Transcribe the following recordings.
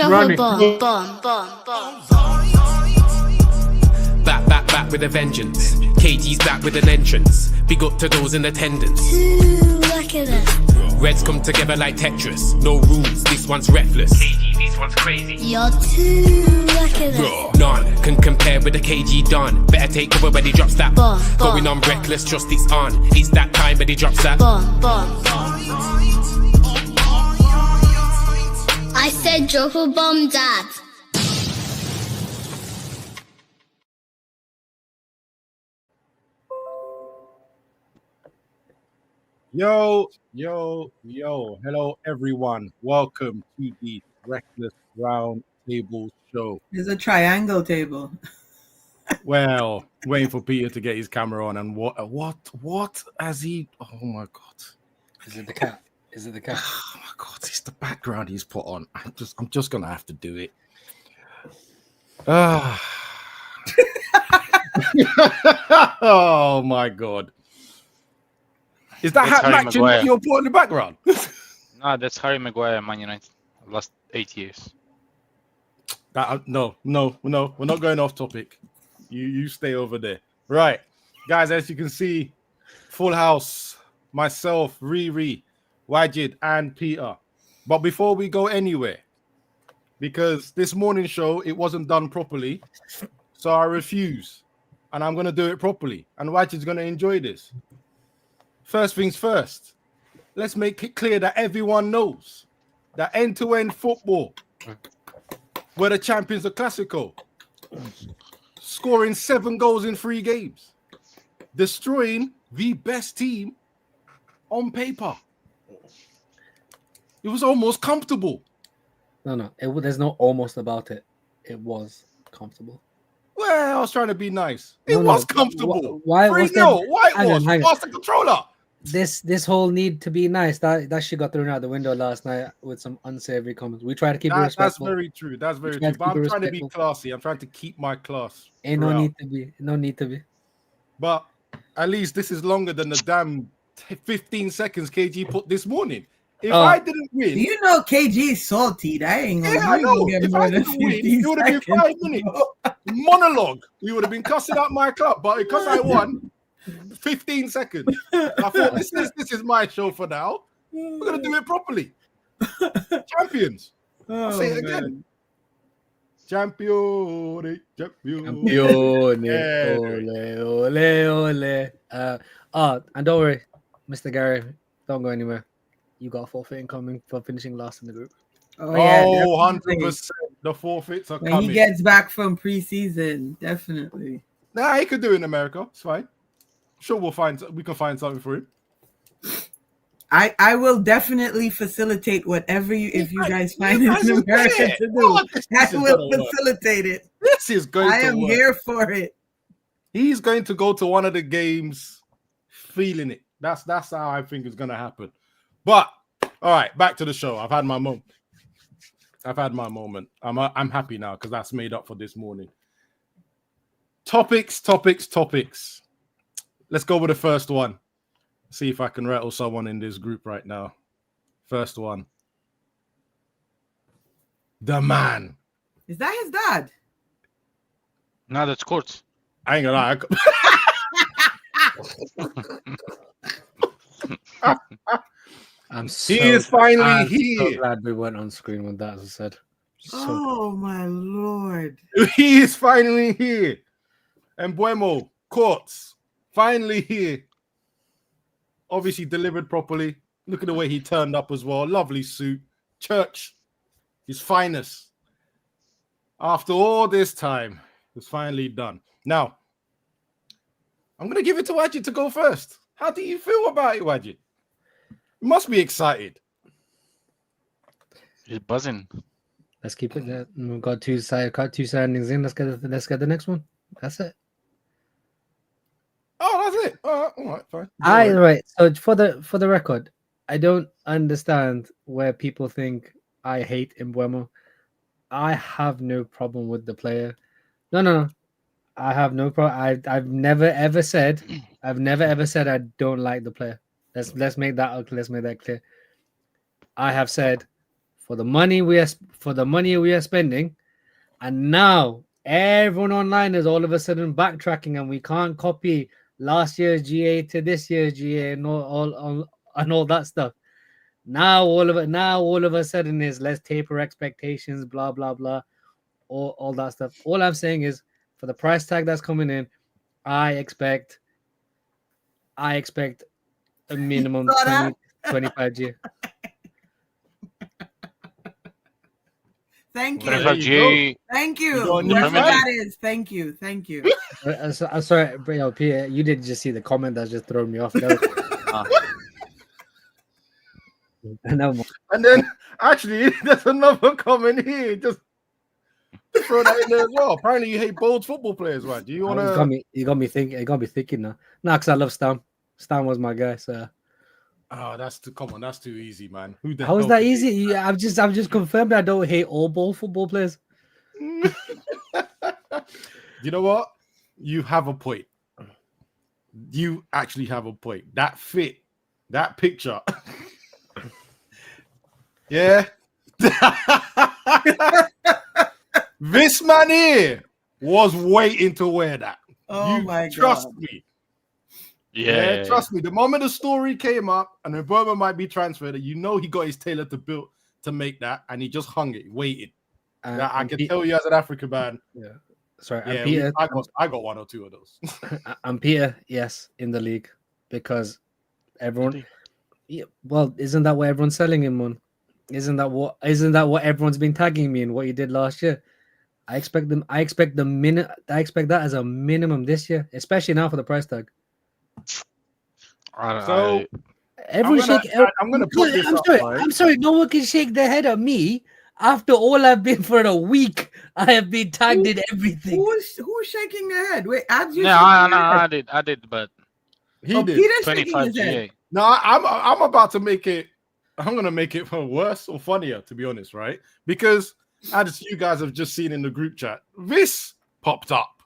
Run it. Bomb. Back with a vengeance. KG's back with an entrance. Big up to those in attendance. Look at us. Reds come together like Tetris. No rules, this one's reckless. KG, this one's crazy. You're too lucky. None can compare with the KG Don. Better take cover when he drops that. Bomb. Going on reckless, trust it's on. It's that time when he drops that. Bomb. I said drop a bomb, Dad. Yo. Hello, everyone. Welcome to the Reckless Roundtable show. There's a triangle table. Well, waiting for Peter to get his camera on, and what has he? Oh my god! Is it the cat? Oh my god! It's the background he's put on. I'm just gonna have to do it. Oh my god! Is that That's hat Harry matching Maguire. what you're putting in the background? No, that's Harry Maguire, Man United. Last 8 years. No, we're not going off topic. You stay over there. Right, guys, as you can see, full house, myself, Riri, Wajid, and Peter. But before we go anywhere, because this morning's show, it wasn't done properly, so I refuse. And I'm going to do it properly. And Wajid's going to enjoy this. First things first, let's make it clear that everyone knows that end-to-end football, we're the champions of Classico, scoring 7 goals in 3 games, destroying the best team on paper. It was almost comfortable. No. There's no almost about it. It was comfortable. Well, I was trying to be nice. It was comfortable. Why? 3-0. Whitewash. Pass the controller. This whole need to be nice that shit got thrown out the window last night with some unsavory comments. We try to keep it That's respectful. very true. That's very true. But I'm trying to be classy. I'm trying to keep my class. Ain't no need to be. No need to be. But at least this is longer than the damn 15 seconds KG put this morning. If I didn't win, Do you know KG is salty? That ain't gonna, I know. get If more I than didn't win, 15 it would have been seconds. 5 minutes monologue. We would have been cussing out my club, but because I won, 15 seconds. I thought this is my show for now. We're gonna do it properly. Champions. I'll say it again. Champione. Yeah. And don't worry, Mr. Gary, don't go anywhere. You got a forfeit incoming for finishing last in the group. Oh, yeah, Oh, definitely. 100%. The forfeits are When coming. he gets back from preseason, definitely. Nah, he could do it in America. It's fine. Sure, we can find something for him. I will definitely facilitate whatever if you guys find it in America there. to do. Oh, this I is will gonna work. facilitate it. This is going I to am work. here for it. He's going to go to one of the games feeling it. That's how I think it's going to happen. But all right, back to the show. I've had my moment. I'm happy now because that's made up for this morning. Topics. Let's go with the first one. See if I can rattle someone in this group right now. First one. The man. Is that his dad? No, that's Courts. I ain't gonna lie. He is finally here. So glad we went on screen when that was said. Oh my lord. He is finally here. And Mbuemo, Courts, finally here. Obviously delivered properly. Look at the way he turned up as well. Lovely suit. Church, his finest. After all this time, it's finally done. Now, I'm going to give it to Wajid to go first. How do you feel about it, Wajid? You must be excited. He's buzzing. Let's keep it there. We've got two signings in. Let's get the next one. That's it. Oh, that's it. All right, fine. Right. So for the record, I don't understand where people think I hate Mbuemo. I have no problem with the player. No. I have no problem. I've never ever said I don't like the player. Let's make that clear. I have said for the money we are spending, and now everyone online is all of a sudden backtracking, and we can't copy last year's GA to this year's GA and all that stuff. Now all of a sudden is let's taper expectations, blah blah blah, all that stuff. All I'm saying is for the price tag that's coming in, I expect a minimum 20, 25 G. Thank you. There 25 you G. Thank You you. got a new Whoever fan. that is. Thank you. Thank you. I'm sorry, bro, Peter. You didn't just see the comment that's just thrown me off. That was... No, And then actually, there's another comment here. Just throw that in there as well. Apparently, you hate bold football players, right? Do you want to? you got me thinking now. Nah, because I love Stam. Stam was my guy. So Oh, come on, that's too easy, man. Who the how is hell that could easy? Yeah, I've just confirmed I don't hate all ball football players. hate- You know what? You have a point. You actually have a point. That fit, that picture. Yeah. This man here was waiting to wear that. Oh You my trust God. me. Yeah. Trust me. The moment the story came up and Mbeumo might be transferred, you know he got his tailor to make that, and he just hung it, waiting. I can tell you as an African man. Yeah. Sorry, Yeah, and Peter. I got one or two of those. I'm Peter. Yes, in the league because everyone. Yeah, well, isn't that what everyone's selling him on? Isn't that what everyone's been tagging me in what he did last year? I expect that as a minimum this year, especially now for the price tag. So Everyone I'm gonna put this up, right? I'm sorry. No one can shake their head at me after all I've been for a week. I have been tagged in everything. Who's shaking their head? Wait, Abs, you Yeah, shaking your head? I did, but He Oh, did. Peter's shaking 25 his head. GA. No, I'm about to make it. I'm gonna make it worse or funnier, to be honest, right? Because as you guys have just seen in the group chat, this popped up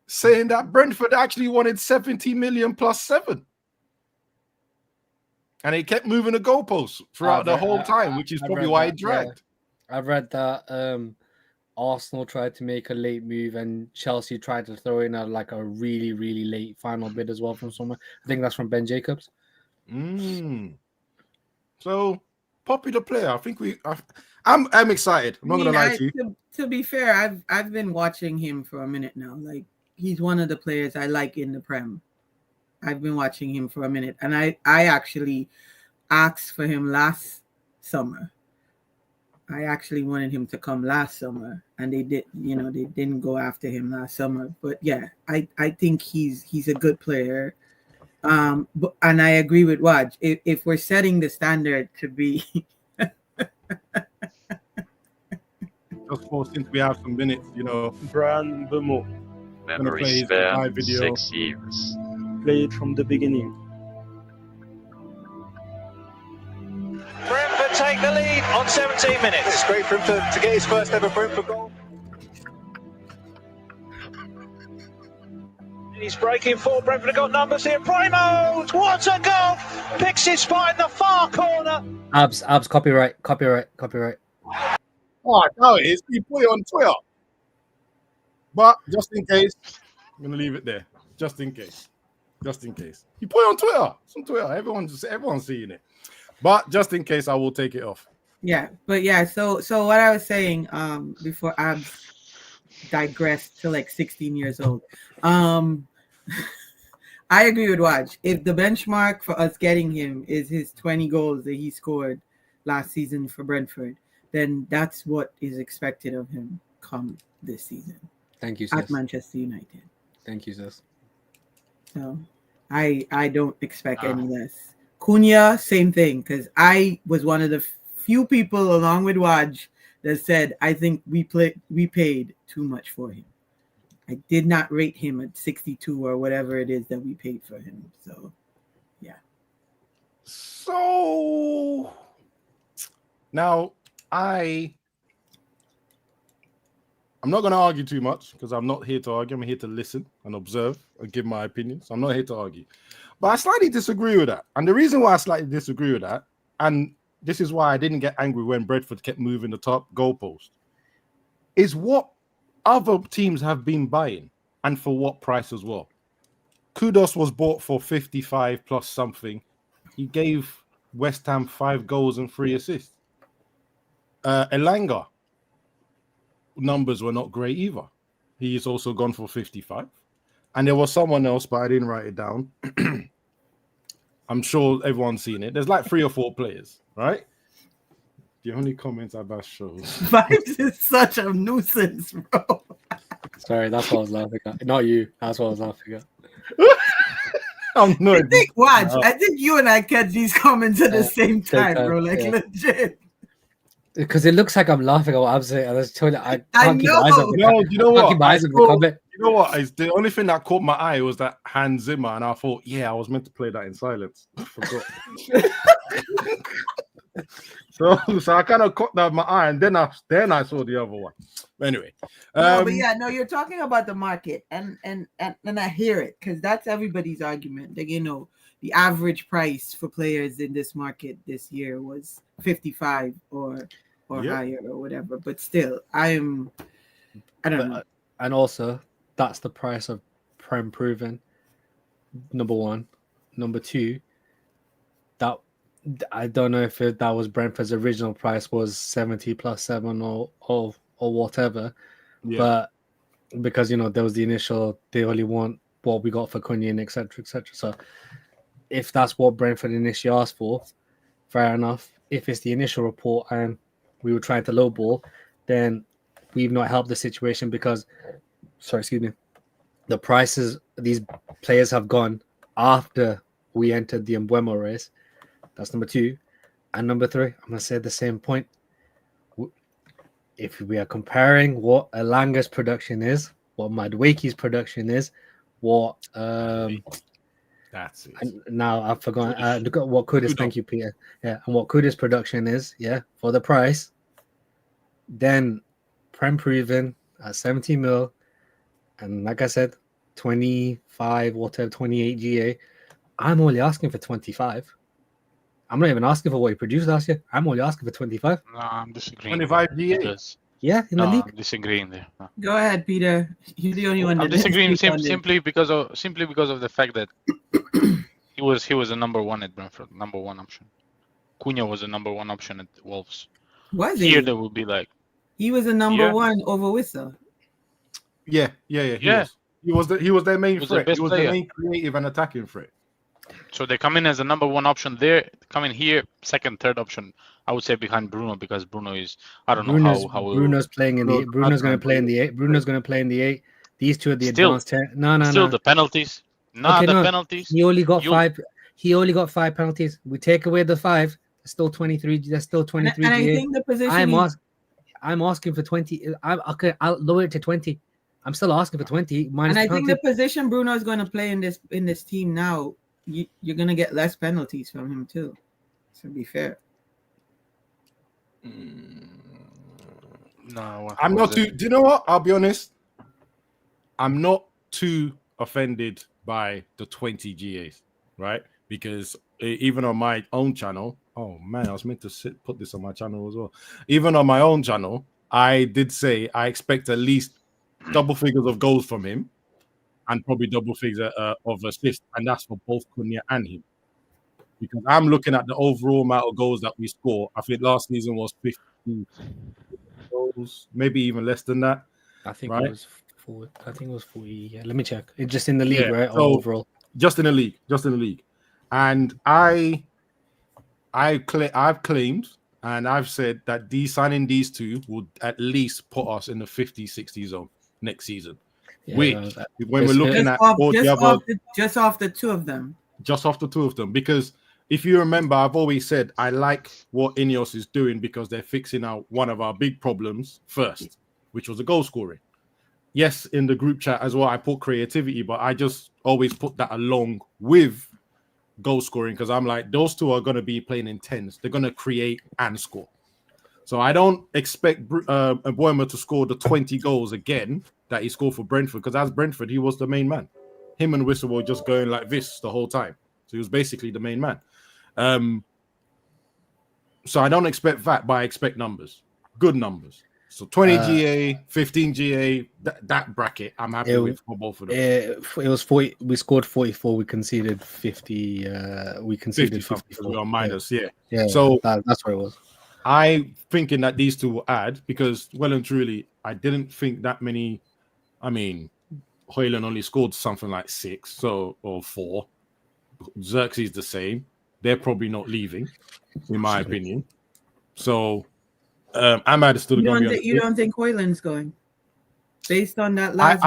saying that Brentford actually wanted 70 million plus 7. And it kept moving the goalposts throughout the whole time, which is probably why it dragged. I've read that Arsenal tried to make a late move and Chelsea tried to throw in a really, really late final bid as well from somewhere. I think that's from Ben Jacobs. So popular player. I think I'm excited. I'm not gonna lie to you. To be fair, I've been watching him for a minute now. Like, he's one of the players I like in the Prem. I've been watching him for a minute, and I actually asked for him last summer. I actually wanted him to come last summer, and they didn't go after him last summer. But yeah, I think he's a good player. And I agree with Waj. If we're setting the standard to be Just for since we have some minutes, Mbeumo. gonna play Memory his live span video. 6 years. Play it from the beginning. Brentford take the lead on 17 minutes. It's great for him to get his first ever Brentford goal. He's breaking forward. Brentford have got numbers here. Primo, what a goal! Picks his spot in the far corner. Abs, copyright. Oh, no, it is. He put it on Twitter. But just in case, I'm gonna leave it there. Just in case. He put it on Twitter. It's on Twitter. Everyone's seeing it. But just in case, I will take it off. Yeah, but yeah, so what I was saying before I digressed to like 16 years old. I agree with Waj. If the benchmark for us getting him is his 20 goals that he scored last season for Brentford, then that's what is expected of him come this season. Thank you, At sis. Manchester United. Thank you, sis. So I don't expect any less. Cunha, same thing, because I was one of the few people along with Waj that said I think we paid too much for him. I did not rate him at 62 or whatever it is that we paid for him. So yeah. So now I'm not going to argue too much because I'm not here to argue. I'm here to listen and observe and give my opinion. So I'm not here to argue. But I slightly disagree with that. And the reason why I slightly disagree with that, and this is why I didn't get angry when Brentford kept moving the top goalpost, is what other teams have been buying and for what price as well. Kudos was bought for 55 plus something. He gave West Ham 5 goals and 3 assists. Elanga numbers were not great either. He's also gone for 55. And there was someone else, but I didn't write it down. I'm sure everyone's seen it. There's like 3 or 4 players, right? The only comments about shows. Vibes is such a nuisance, bro. Sorry, that's what I was laughing at. Not you. That's what I was laughing at. I'm not. I think you and I catch these comments at the same time, bro. Like legit. Because it looks like I'm laughing at what I'm saying. I was telling you, I I can't keep my eyes on the No, you know what? keep my eyes on the comment. You know what? Is the only thing that caught my eye was that Hans Zimmer, and I thought, yeah, I was meant to play that in silence. I forgot. so I kind of caught that in my eye, and then I saw the other one. Anyway, No, but yeah, no, you're talking about the market, and I hear it because that's everybody's argument. That the average price for players in this market this year was 55 or higher or whatever. But still, I don't know. And also, that's the price of Prem proven. Number one, number two. That I don't know if that was Brentford's original price was 70 plus 7 or whatever, but because there was the initial, they only want what we got for Cunha and etc. So if that's what Brentford initially asked for, fair enough. If it's the initial report and we were trying to lowball, then we've not helped the situation because, the prices these players have gone after we entered the Mbuemo race. That's number 2. And number 3, I'm going to say the same point. If we are comparing what Elanga's production is, what Madueke's production is, what that's it. Now I've forgotten. Look at what Kuda's. Thank you, Peter. Yeah, and what Kuda's production is, for the price. Then Prem proven at 70 mil, and like I said, 25, whatever, 28 GA. I'm only asking for 25. I'm not even asking for what he produced last year. I'm only asking for 25. No, I'm disagreeing. 25 GA. Yeah, in the league. I'm disagreeing there. No. Go ahead, Peter. You're the only one. I'm disagreeing simply because of the fact that he was a number 1 at Brentford, number 1 option. Cunha was a number 1 option at Wolves. Was he? Here there would be like he was a number 1 over Whistle. Yeah. He was their main threat. He was player. the main creative and attacking threat. So they come in as a number 1 option there. Come in here, second, third option. I would say behind Bruno because Bruno is. I don't know how. Bruno's playing in the. Bruno's going to play in the 8. Bruno's going to play in the 8. These two are the advanced 10. No. Still the penalties. Penalties. He only got 5. He only got 5 penalties. We take away the 5. There's still 23. There's still 23. And I think the position. I'm asking for 20. I'll lower it to 20. I'm still asking for 20 minus. And I think the position Bruno is going to play in this team now, you're going to get less penalties from him too. To be fair. No, I'm not too. Do you know what? I'll be honest. I'm not too offended by the 20 GAs, right? Because even on my own channel, oh man, I was meant to put this on my channel as well. Even on my own channel, I did say I expect at least double figures of goals from him, and probably double figures of assists, and that's for both Cunha and him. Because I'm looking at the overall amount of goals that we score. I think last season was 50 goals, maybe even less than that. I think right? it was 40. I think it was 40. Yeah, let me check. It's just in the league, right? So, overall, just in the league. And I've claimed and I've said that signing these two would at least put us in the 50-60 zone next season. Yeah, when we're looking at just off the two of them. Just off the two of them, because if you remember, I've always said I like what Ineos is doing because they're fixing out one of our big problems first, which was the goal scoring. Yes, in the group chat as well, I put creativity, but I just always put that along with goal scoring because I'm like, those two are going to be playing in tens. They're going to create and score. So I don't expect Mbuemo to score the 20 goals again that he scored for Brentford because as Brentford, he was the main man. Him and Whistle were just going like this the whole time. So he was basically the main man. So I don't expect that, but I expect numbers, good numbers. So 20 GA, 15 GA, that bracket, I'm happy with for both of them. It was 40. We scored 44. We conceded 50. We conceded 50 because 54. we are minus, yeah. Yeah. So that's what it was. I thinking that these two will add because, well and truly, I didn't think that many. I mean, Hoyland only scored something like 6, or 4. Xerxes the same. They're probably not leaving, in my opinion. So Ahmad is still going to be. You don't think Hoyland's going? Based on that last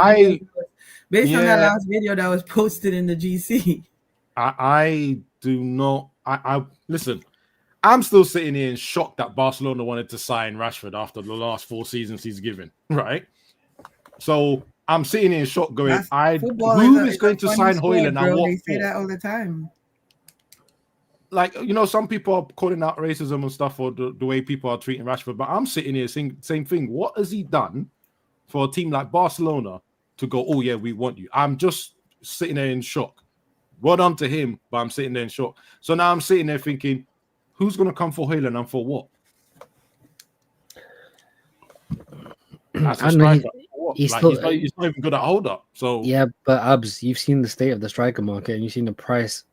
video, on that last video that was posted in the GC. I do not. I listen. I'm still sitting here in shock that Barcelona wanted to sign Rashford after the last 4 seasons he's given. Right. So I'm sitting here in shock, going, who is going to sign Hoyland and what? They say that all the time. Like, some people are calling out racism and stuff for the way people are treating Rashford, but I'm sitting here saying same thing. What has he done for a team like Barcelona to go, oh yeah, we want you? I'm just sitting there in shock. Well done to him, but I'm sitting there in shock. So now I'm sitting there thinking, who's going to come for Hoyland and for what? I know he's not even good at hold up. So yeah, but Abs, you've seen the state of the striker market, and you've seen the price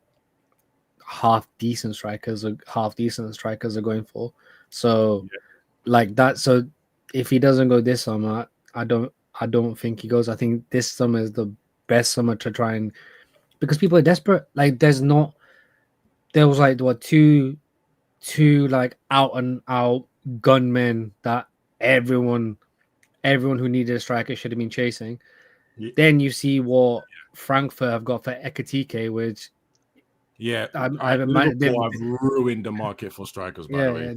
half decent strikers are going for. So like that. So if he doesn't go this summer, I don't think he goes. I think this summer is the best summer to try and, because people are desperate. Like there was like two like out and out gunmen that everyone who needed a striker should have been chasing. Yeah. Then you see what Frankfurt have got for Ekatike, which I've ruined the market for strikers. By the way,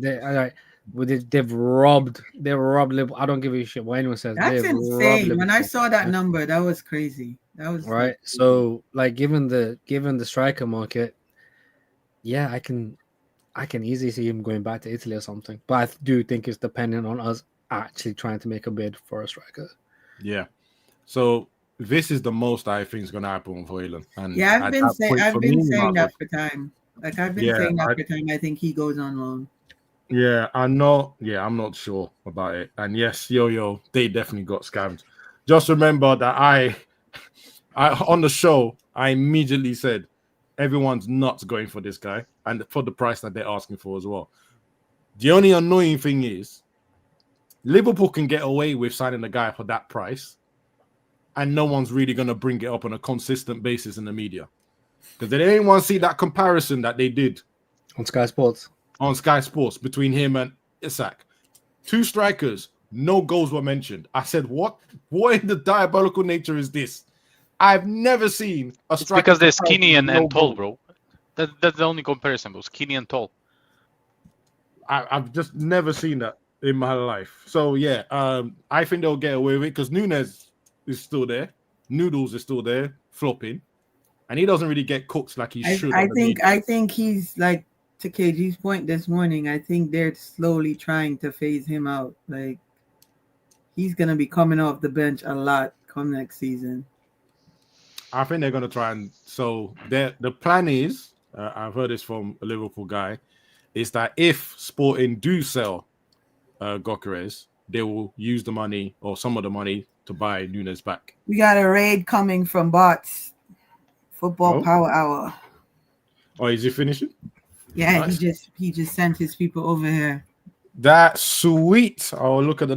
they've robbed. I don't give a shit what anyone says. That's insane. When I saw that number, that was crazy. That was right. So, like, given the striker market, yeah, I can easily see him going back to Italy or something. But I do think it's dependent on us actually trying to make a bid for a striker. Yeah. So this is the most I think is going to happen with Hoyland. And I've been saying that for time. Like I've been saying that for time. I think he goes on loan. Yeah, I'm not sure about it. And yes, they definitely got scammed. Just remember that I on the show, I immediately said everyone's not going for this guy and for the price that they're asking for as well. The only annoying thing is Liverpool can get away with signing the guy for that price, and no one's really going to bring it up on a consistent basis in the media because they didn't want to see that comparison that they did on Sky Sports. Between him and Isak. 2 strikers, no goals were mentioned. I said, what in the diabolical nature is this? I've never seen a striker. Because they're skinny and tall, bro. That's the only comparison, bro. Skinny and tall. I've just never seen that in my life. So yeah, I think they'll get away with it because Nunes is still there. Noodles is still there, flopping. And he doesn't really get cooked like he should. I think he's like, to KG's point this morning, I think they're slowly trying to phase him out. Like he's gonna be coming off the bench a lot come next season. I think they're gonna try and the plan is, I've heard this from a Liverpool guy, is that if Sporting do sell Gyökeres, they will use the money or some of the money to buy Nunes back. We got a raid coming from Bots. Football Power Hour. Oh, is he finishing? Yeah, nice. he just sent his people over here. That's sweet. Oh, look at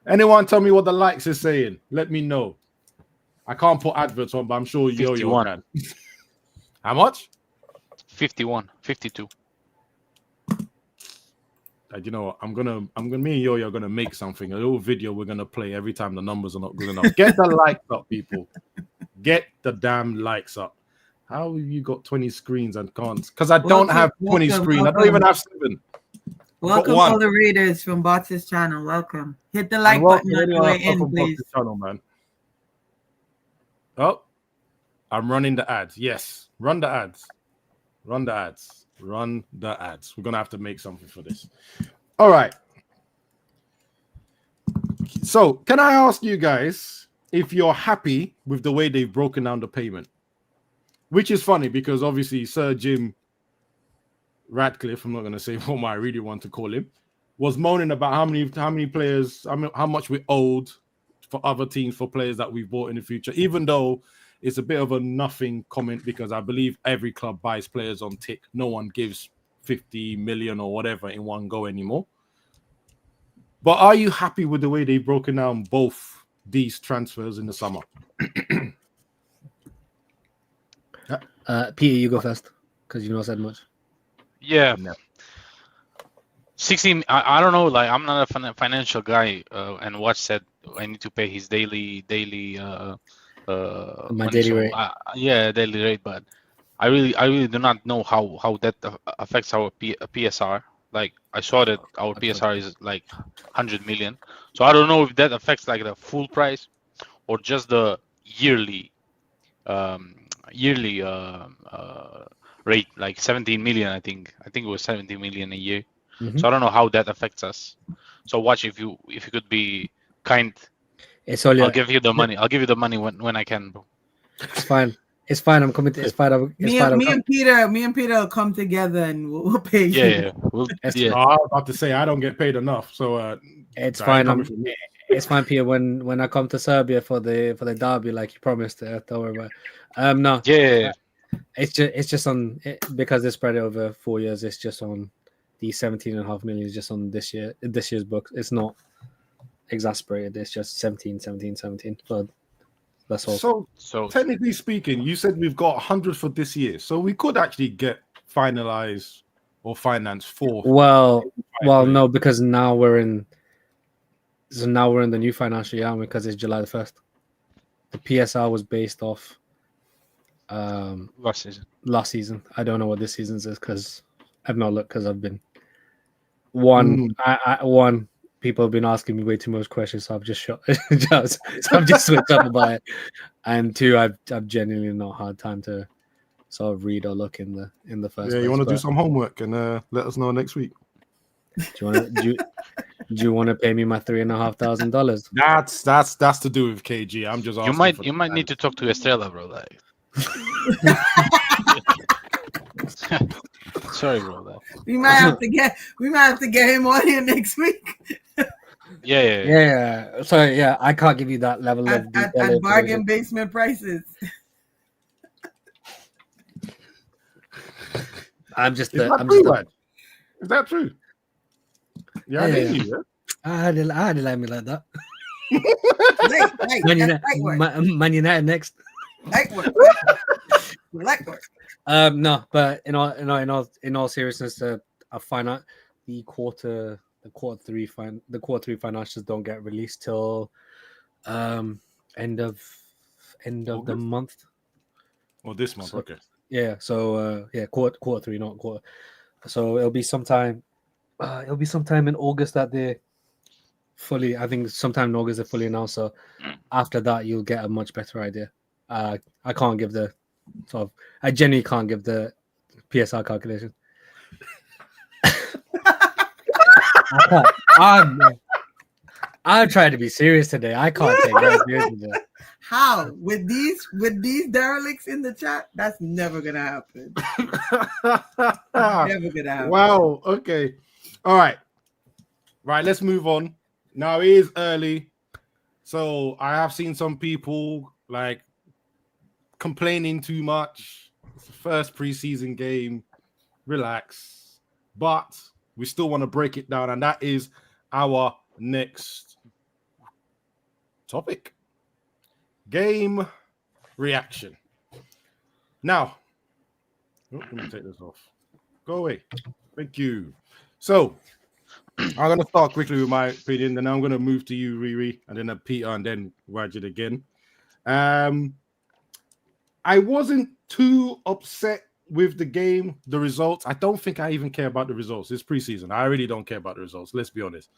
anyone tell me what the likes is saying? Let me know. I can't put adverts on, but I'm sure you can. How much? 51, 52. You know what? Me and Yo-Yo are gonna make something, a little video we're gonna play every time the numbers are not good enough. Get the likes up, people. Get the damn likes up. How have you got 20 screens and can't? Because I don't have 20 screens. I don't even have 7. Welcome all the readers from Bots' channel. Welcome. Hit the like button on your way in, please. Channel, man. Oh, I'm running the ads. Yes, run the ads. Run the ads. Run the ads. We're gonna have to make something for this. All right. So, can I ask you guys if you're happy with the way they've broken down the payment? Which is funny because obviously Sir Jim Radcliffe, I'm not going to say what I really want to call him, was moaning about how many players, how much we owed for other teams for players that we've bought in the future, even though it's a bit of a nothing comment because I believe every club buys players on tick. No one gives 50 million or whatever in one go anymore. But are you happy with the way they've broken down both these transfers in the summer? Peter, you go first because you know said much. Yeah. No. 16. I don't know. Like, I'm not a financial guy, and Watch said I need to pay his daily My money, daily rate. yeah, daily rate. But I really do not know how that affects our PSR. Like, I saw that our PSR is like 100 million. So I don't know if that affects like the full price or just the yearly rate, like 17 million. I think it was 17 million a year. So I don't know how that affects us. So Watch, if you could be kind, It's all I'll give you the money. I'll give you the money when I can, bro. It's fine. It's fine. I'm coming to. It's fine. Me and Peter will come together and we'll pay you. Yeah. Well, yeah. I was about to say I don't get paid enough, so It's that fine. ain't coming from me. It's fine, Peter. When I come to Serbia for the derby, like you promised, don't worry about it. No. Yeah. It's just on because they spread it over 4 years. It's just on the 17.5 million. Is just on this year's books. It's not exasperated. It's just 17. So that's all. So technically speaking, you said we've got 100 for this year, so we could actually get finalized or financed for. Well, no, because now we're in the new financial year because it's July the 1st. The PSR was based off last season. I don't know what this season's is because I've not looked because I've been people have been asking me way too much questions, so I've just I've just switched up about it. And two, I've genuinely not had time to sort of read or look in the first. Yeah, you want to do some homework and let us know next week. Do you want to pay me my $3,500? That's to do with KG. I'm just asking. You might need to talk to Estrella, bro. Like. Sorry, bro. We might have to get him on here next week. Yeah. So yeah, I can't give you that level of detail at bargain basement prices. Is that true? Yeah, I hear you. I didn't like me like that. Right. Man United next. No, but in all seriousness, the quarter three financials don't get released till end of the month. Or this month, okay. Yeah, so quarter three, not quarter. So it'll be sometime in August that they fully. I think sometime in August they're fully announced. So after that, you'll get a much better idea. I can't give the sort of. I genuinely can't give the PSR calculation. I'm trying to be serious today. I can't take that seriously. How with these derelicts in the chat? That's never gonna happen. Never gonna happen. Wow. Okay. All right. Right. Let's move on. Now it is early, so I have seen some people like complaining too much. It's the first preseason game. Relax, but we still want to break it down, and that is our next topic. Game reaction. Now, let me take this off. Go away. Thank you. So, I'm going to start quickly with my opinion, then I'm going to move to you, Riri, and then Peter, and then Wajid again. I wasn't too upset with the game, the results. I don't think I even care about the results. It's preseason. I really don't care about the results. Let's be honest.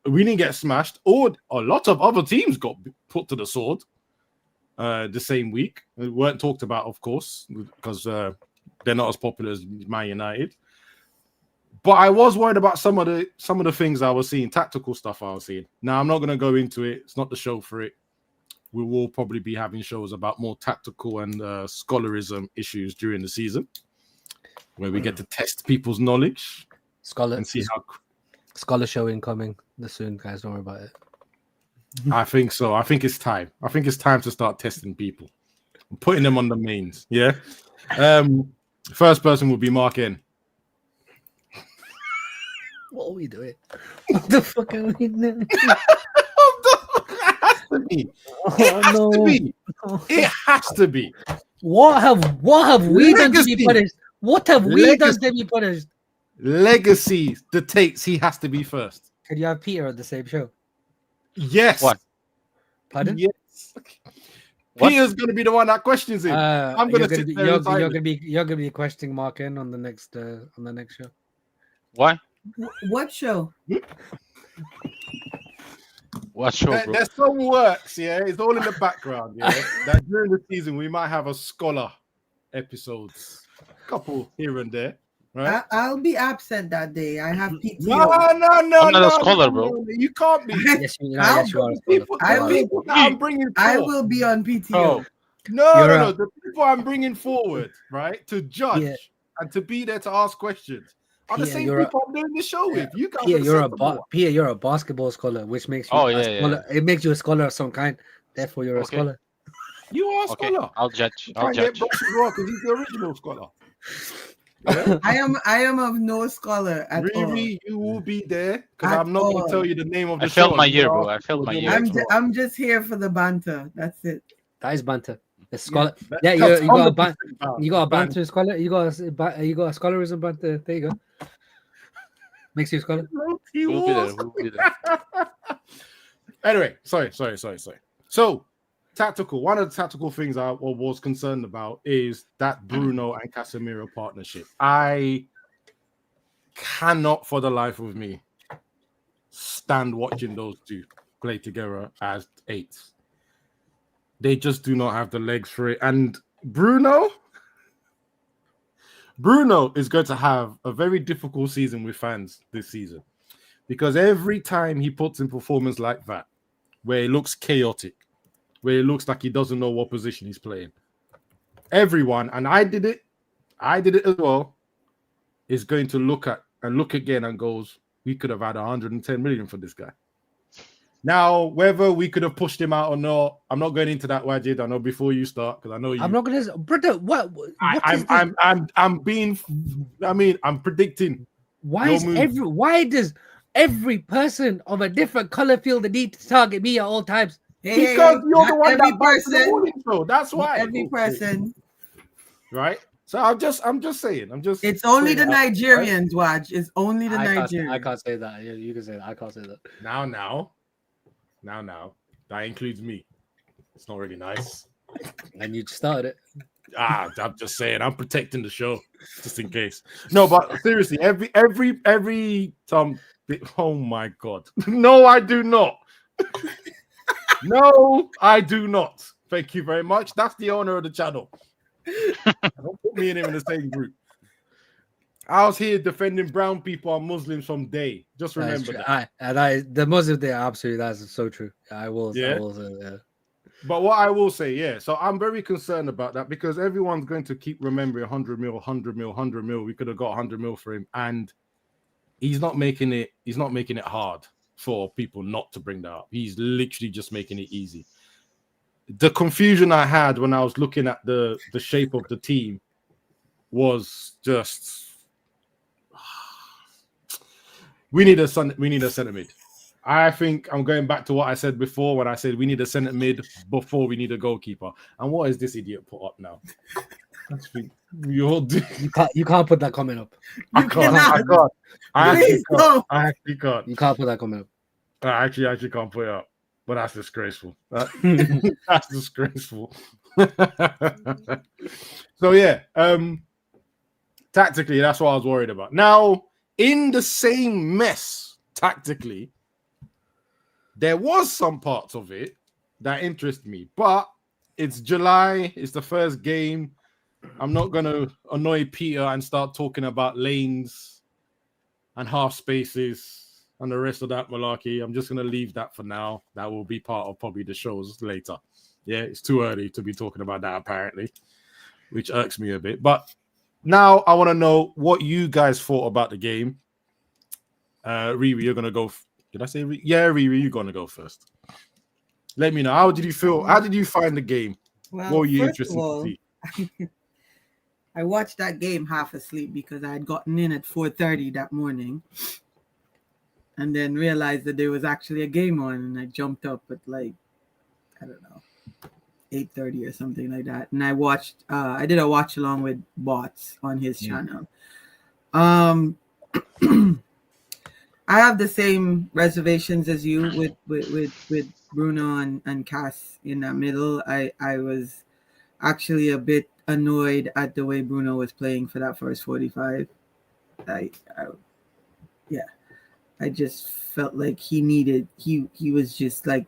We didn't get smashed, or a lot of other teams got put to the sword the same week. It weren't talked about, of course, because they're not as popular as Man United. But I was worried about some of the things I was seeing, tactical stuff I was seeing. Now, I'm not going to go into it. It's not the show for it. We will probably be having shows about more tactical and scholarism issues during the season. where we get to test people's knowledge Scholar, and see how. scholar show incoming soon, guys. Don't worry about it. I think so. I think it's time. I think it's time to start testing people, putting them on the mains. Yeah. First person will be Mark N. What are we doing? What the fuck are we doing? It has to be. It has to be. It has to be. What have we done to be Legacy. punished? What have we done to be punished? Legacy dictates he has to be first. Could you have Peter on the same show? Yes. What? Pardon? Yes. What? Peter's going to be the one that questions him. I'm going to sit there in silence. you're gonna be questioning Mark N on the next show. Why? What show? What show, bro? There's some works, yeah. It's all in the background, yeah. That during the season we might have a scholar episodes, couple here and there, right? I'll be absent that day. I have PTO. No. I'm not a scholar, bro. You can't be. Yes, you are. People, I will- people that I'm bringing I forward. will be on PTO. Oh. No. The people I'm bringing forward, right, to judge Yeah. and to be there to ask questions are the Yeah, same you're people I'm doing the show with. You guys Peter, are you're a sensible ones. Peter, you're a basketball scholar, which makes you Oh, a yeah, scholar. It makes you a scholar of some kind. Therefore, you're a Okay. scholar. You are a Okay, scholar. I'll judge. You I'll can't get judge. Brox as well because he's the original scholar. I am of no scholar at all. Riri, you will be there because At I'm not going all. to tell you the name of the I show. failed my year, You bro. are- I failed my you're year. the next one. I'm just here for the banter. That's it. That is banter. The scholar. That- Yeah, that's you got a 100% about you got a banter. banter scholar. You got a scholarism banter. There you go. Makes you a scholar. He We'll be there. was. We'll be there. Anyway, sorry. So, tactical. One of the tactical things I was concerned about is that Bruno and Casemiro partnership. I cannot, for the life of me, stand watching those two play together as eights. They just do not have the legs for it. And Bruno is going to have a very difficult season with fans this season because every time he puts in performance like that, where it looks chaotic, where it looks like he doesn't know what position he's playing, everyone, and I did it as well, is going to look again and goes, we could have had 110 million for this guy. Now, whether we could have pushed him out or not, I'm not going into that, Wajid. I know before you start because I know you. I'm not gonna, brother. What I'm predicting. Why does every person of a different color feel the need to target me at all times? Hey, Because you're the not one every that bites the person. ball intro. That's why. Every person. Right? So I'm just saying. It's only the saying that, Nigerians, Waj. It's only the I Nigerians. can't say that. You can say that. I can't say that. Now. That includes me. It's not really nice. And you started it. I'm just saying. I'm protecting the show just in case. No, but seriously, every time. Oh my God! No, I do not. No, I do not. Thank you very much. That's the owner of the channel. Don't put me and him in the same group. I was here defending brown people and Muslims from day. Just remember that. The Muslim thing, absolutely, that's so true. I will say, yeah. But what I will say, yeah. So I'm very concerned about that because everyone's going to keep remembering 100 mil. We could have got 100 mil for him, and he's not making it. He's not making it hard for people not to bring that up. He's literally just making it easy. The confusion I had when I was looking at the shape of the team was just. We need a centre mid. I think I'm going back to what I said before when I said we need a centre mid before we need a goalkeeper. And what is this idiot put up now? You can't put that comment up. I can't. I actually can't. You can't put that comment up. I actually can't put it up. But that's disgraceful. That's disgraceful. So yeah, tactically, that's what I was worried about. Now, in the same mess, tactically, there was some parts of it that interest me, but it's July, it's the first game. I'm not going to annoy Peter and start talking about lanes and half spaces and the rest of that malarkey. I'm just going to leave that for now. That will be part of probably the shows later. Yeah, it's too early to be talking about that apparently, which irks me a bit. But Now I want to know what you guys thought about the game. Riri, you're gonna go. Did I say Riri? Yeah, Riri, you're gonna go first. Let me know. How did you feel? How did you find the game? Well, What were you first of interested to all, see? I watched that game half asleep because I had gotten in at 4:30 that morning, and then realized that there was actually a game on, and I jumped up at like, I don't know, 8:30 or something like that, and I watched. I did a watch along with Bots on his channel. I have the same reservations as you with Bruno and Cass in the middle. I was actually a bit annoyed at the way Bruno was playing for that first 45. I just felt like he was just like,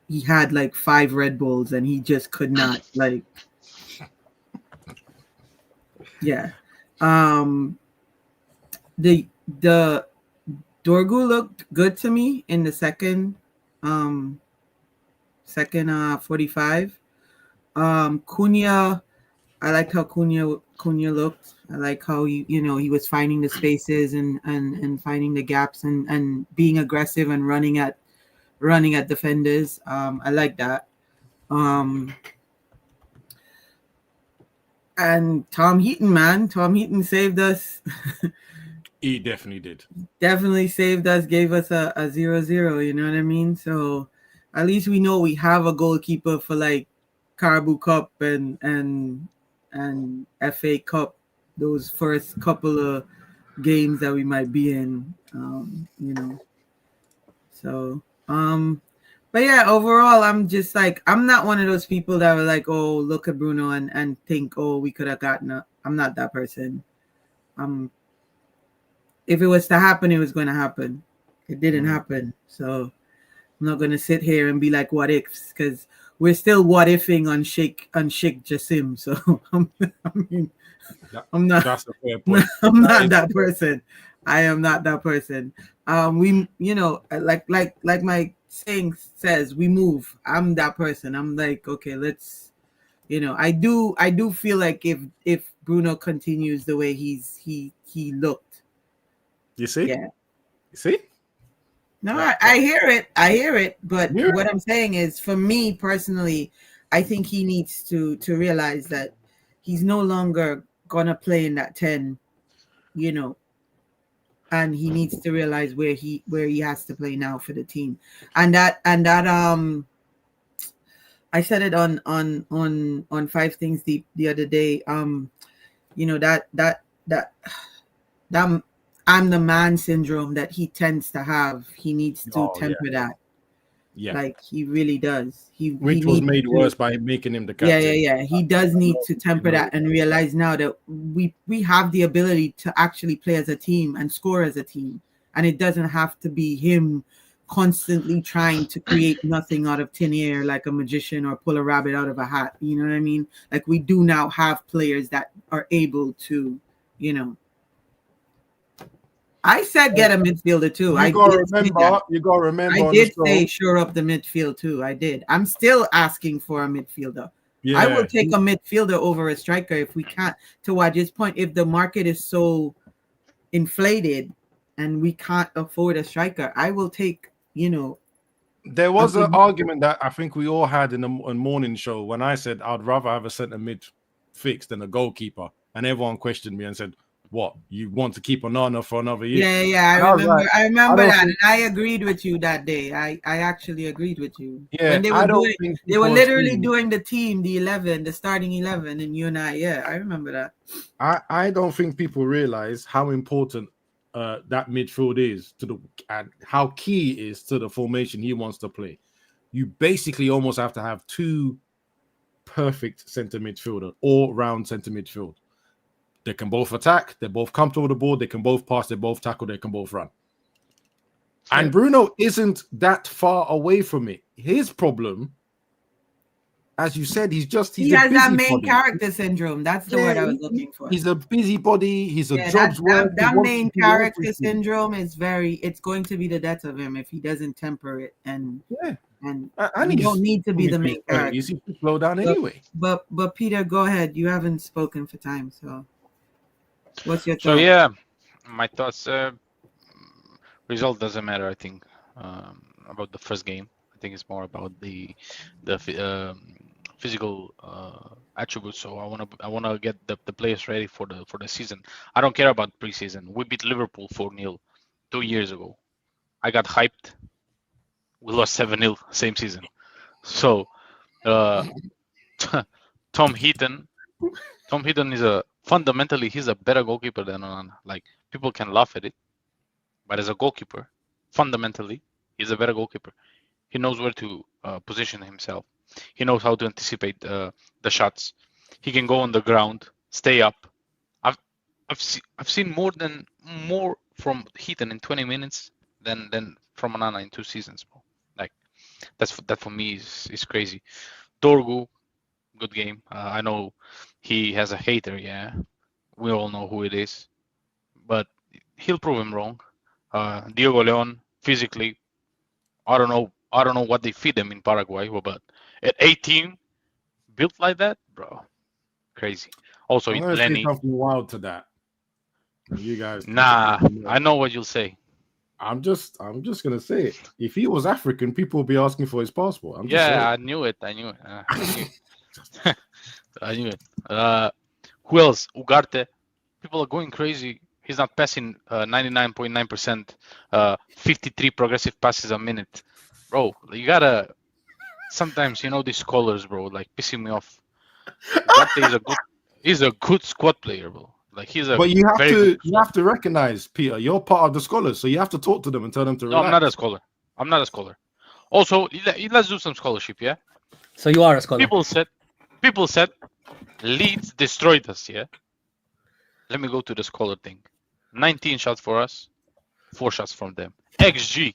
he had like 5 Red Bulls and he just could not like, yeah. The Dorgu looked good to me in the second 45. Cunha, I liked how Cunha looked. I like how he was finding the spaces and finding the gaps and being aggressive and running at defenders. I like that. And Tom Heaton saved us. He definitely did. Definitely saved us, gave us a 0-0, you know what I mean? So at least we know we have a goalkeeper for like Carabao Cup and FA Cup, those first couple of games that we might be in, So but yeah, overall I'm just like, I'm not one of those people that were like, oh, look at Bruno and think, oh, we could have gotten I'm not that person. If it was to happen, it was going to happen. It didn't happen. So I'm not going to sit here and be like, what ifs? Because we're still what ifing on Sheikh Jassim. So I'm not. That's a fair point. I'm not that person. I am not that person. We, like my saying says, we move. I'm that person. I'm like, okay, let's. I do feel like if Bruno continues the way he looked. You see? Yeah. You see? No, I hear it. But what I'm saying is, for me personally, I think he needs to realize that he's no longer gonna play in that 10, and he needs to realize where he has to play now for the team. And that I said it on 5 Things Deep the other day. That I'm the man syndrome that he tends to have. He needs to temper that. Yeah. Like he really does. Which was made worse by making him the captain. Yeah. He does need to temper that and realize now that we have the ability to actually play as a team and score as a team. And it doesn't have to be him constantly trying to create nothing out of thin air like a magician or pull a rabbit out of a hat. You know what I mean? Like we do now have players that are able to, I said get a midfielder too. You gotta remember. I did say shore up the midfield too. I did. I'm still asking for a midfielder. Yeah. I will take a midfielder over a striker if we can't. To Wajid's point, if the market is so inflated and we can't afford a striker, I will take. There was an argument that I think we all had in the morning show when I said I'd rather have a centre mid fixed than a goalkeeper, and everyone questioned me and said, what, you want to keep Onana for another year? Yeah. I remember that, and I agreed with you that day. I actually agreed with you. Yeah, when they were literally doing the starting 11, and you and I. Yeah, I remember that. I don't think people realize how important that midfield is and how key it is to the formation he wants to play. You basically almost have to have 2 perfect centre midfielder, all-round centre midfield. They can both attack. They're both comfortable with the ball. They can both pass. They both tackle. They can both run. And Bruno isn't that far away from it. His problem, as you said, he has that main character syndrome. That's the word I was looking for. He's a busybody. He's a jobs work. That main character syndrome is it's going to be the death of him if he doesn't temper it. And you don't need to be the main character. You see, slow down anyway. But Peter, go ahead. You haven't spoken for time, so. What's your So thought? yeah, my thoughts. Result doesn't matter. I think about the first game. I think it's more about the physical attributes. So I wanna get the players ready for the season. I don't care about preseason. We beat Liverpool 4-0 2 years ago. I got hyped. We lost 7-0 same season. So uh, Tom Heaton is fundamentally he's a better goalkeeper than Onana. Like people can laugh at it, but as a goalkeeper, fundamentally he's a better goalkeeper. He knows where to position himself. He knows how to anticipate the shots. He can go on the ground, stay up. I've seen more from Heaton in 20 minutes than from Onana in 2 seasons, bro. Like that for me is crazy. Dorgu, good game. I know he has a hater. Yeah, we all know who it is, but he'll prove him wrong. Diego Leon, physically, I don't know what they feed him in Paraguay, but at 18, built like that, bro, crazy. Also, I'm gonna say Lenny. something wild to that. You guys, Nah, I know what you'll say. I'm just gonna say it. If he was African, people would be asking for his passport. I'm just Yeah, saying. I knew it. I knew it. I knew it. Who else? Ugarte. People are going crazy. He's not passing 99.9%, 53 progressive passes a minute. Bro, you gotta. Sometimes these scholars, bro, like pissing me off. Ugarte is a good squad player, bro. Like he's a. But you have very to good you have to recognize, Peter, you're part of the scholars, so you have to talk to them and tell them to No, relax. I'm not a scholar. Also, let's do some scholarship, yeah. So you are a scholar. People said Leeds destroyed us, yeah. Let me go to the scholar thing. 19 shots for us, 4 shots from them. XG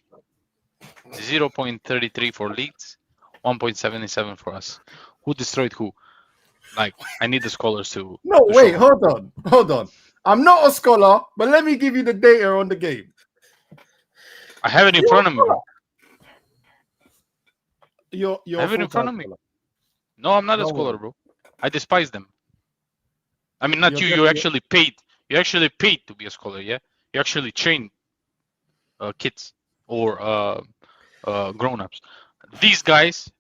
0.33 for Leeds, 1.77 for us. Who destroyed who? Like, I need the scholars to. No, to wait, show. hold on. I'm not a scholar, but let me give you the data on the game. I have it in front of me, bro. You're I have it in front of me. No, I'm not a No scholar, way. bro. I despise them. I mean, not You're you. You definitely- actually paid. You actually paid to be a scholar, yeah. You actually train kids or grown-ups. These guys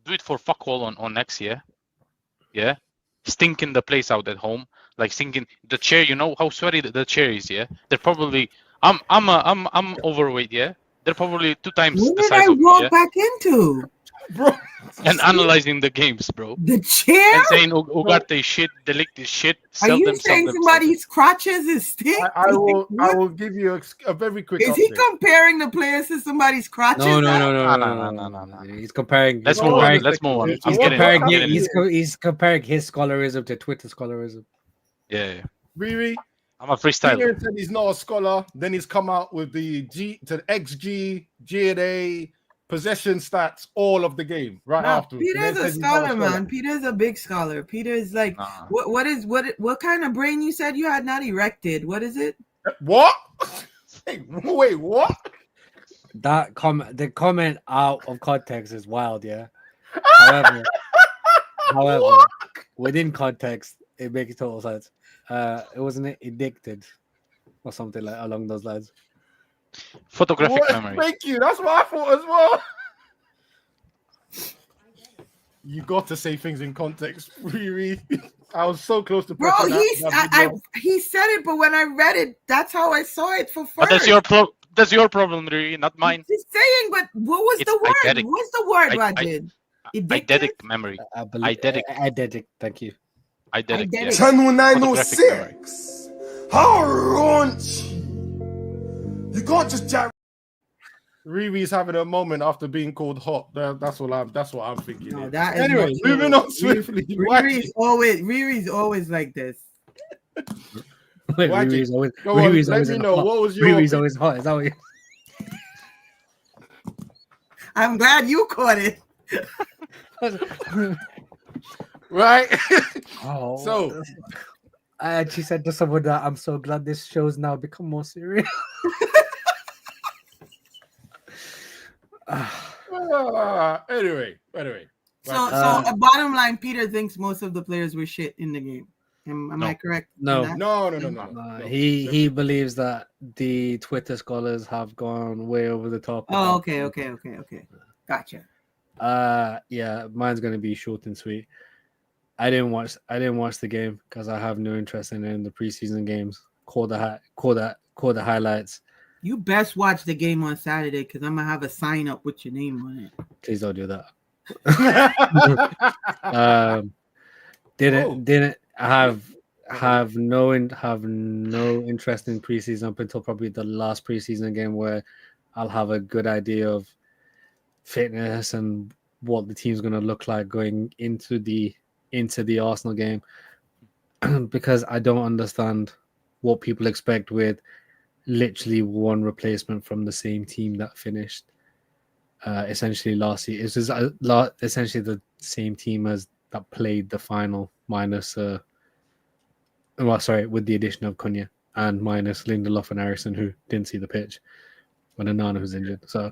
do it for fuck all on X, yeah. Yeah, stinking the place out at home, like stinking the chair. You know how sweaty the chair is, yeah. They're probably. I'm overweight, yeah. They're probably 2 times What the did size I of me, walk yeah. back into? Bro, And analyzing the games, bro. The chair? And saying Ugarte shit, Delict is shit. Are Sell you them, sell saying them, sell them. somebody's crotches is stink? I will What? give you a very quick Is he update. comparing the players to somebody's crotches? No. No. He's comparing. Let's he's move on. comparing- Let's move on. He's I'm getting comparing. it. I'm getting it. He's comparing his scholarism to Twitter scholarism. Yeah. Riri, I'm a freestyler. Peter said he's not a scholar. Then he's come out with the XG, G&A, possession stats, all of the game right No, afterwards. And Peter's then a says he's not scholar, man. Peter's a big scholar. Peter's like, Nah. what kind of brain you said you had? Not erected. What is it? What? Wait, what? That the comment out of context is wild, yeah. However, within context, it makes total sense. It wasn't addicted or something like along those lines. Photographic What? memory. Thank you. That's what I thought as well. You got to say things in context, Riri. I was so close to Bro, pressing that he said it, but when I read it, that's how I saw it for first. But that's your problem, really, not mine. Just saying, but what was It's the word? eidetic. What's the word, I- Rajid? Eidetic memory. I believe. Eidetic. Eidetic. Thank you. Eidetic. Yeah. Eidetic. Channel Photographic memory. 906. How raunchy. You can't just jack. Riri's having a moment after being called hot. That's what I'm thinking. No, here. that is Anyway, not true. moving on swiftly. Riri's always like this. Wait, Why Riri's always. Go on, Riri's let always me in know, hot. what was your Riri's always hot. Is that what you? I'm glad you caught it. right? Oh, So- I actually said to someone that I'm so glad this show's now become more serious. Anyway. So, Right. so a bottom line, Peter thinks most of the players were shit in the game. Am No. I correct? in No. that? No. He believes that the Twitter scholars have gone way over the top. Oh, about- okay. Gotcha. Yeah, mine's gonna be short and sweet. I didn't watch the game because I have no interest in the preseason games. Call the highlights. You best watch the game on Saturday because I'm gonna have a sign up with your name on it. Please don't do that. Oh. Didn't have no interest in preseason up until probably the last preseason game where I'll have a good idea of fitness and what the team's going to look like going into the Arsenal game because I don't understand what people expect with literally one replacement from the same team that finished essentially last year. It's just essentially the same team as that played the final minus with the addition of Cunha and minus Lindelof and Harrison who didn't see the pitch when Onana was injured. So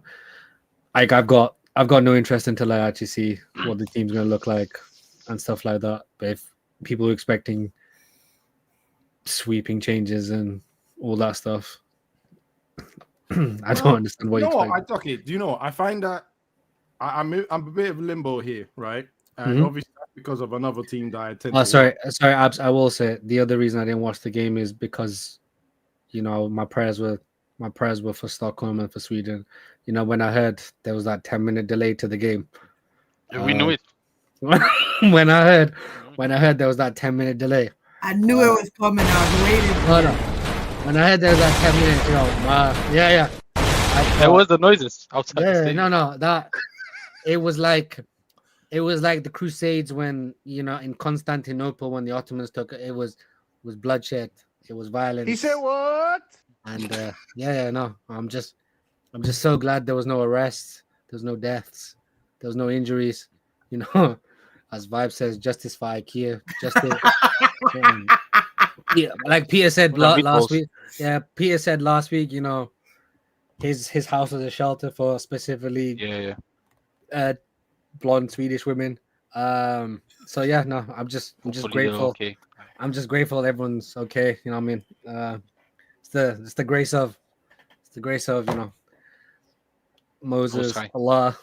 I've got no interest until I actually see what the team's going to look like and stuff like that. But if people are expecting sweeping changes and all that stuff, I don't understand what you expect. Do you know what? I find that I'm a bit of limbo here, right? And obviously that's because of another team that I attend. Sorry, Abs. I will say the other reason I didn't watch the game is because, my prayers were for Stockholm and for Sweden. When I heard there was that 10-minute delay to the game, We knew it. when I heard there was that 10-minute delay, I knew it was coming. I was waiting. No. When I heard there was that 10 minutes, yeah. There was the noises outside. the Yeah, stadium. no. That it was like the Crusades when in Constantinople when the Ottomans took it. It was bloodshed. It was violence. He said what? And no. I'm just so glad there was no arrests. There's no deaths. There was no injuries. As Vibe says, justice for IKEA. Justice. Yeah, like Peter said last week. Yeah, Peter said last week. His house was a shelter for specifically blonde Swedish women. So yeah, no, I'm just grateful. Okay. I'm just grateful everyone's okay. You know what I mean? It's the grace of Moses, Allah,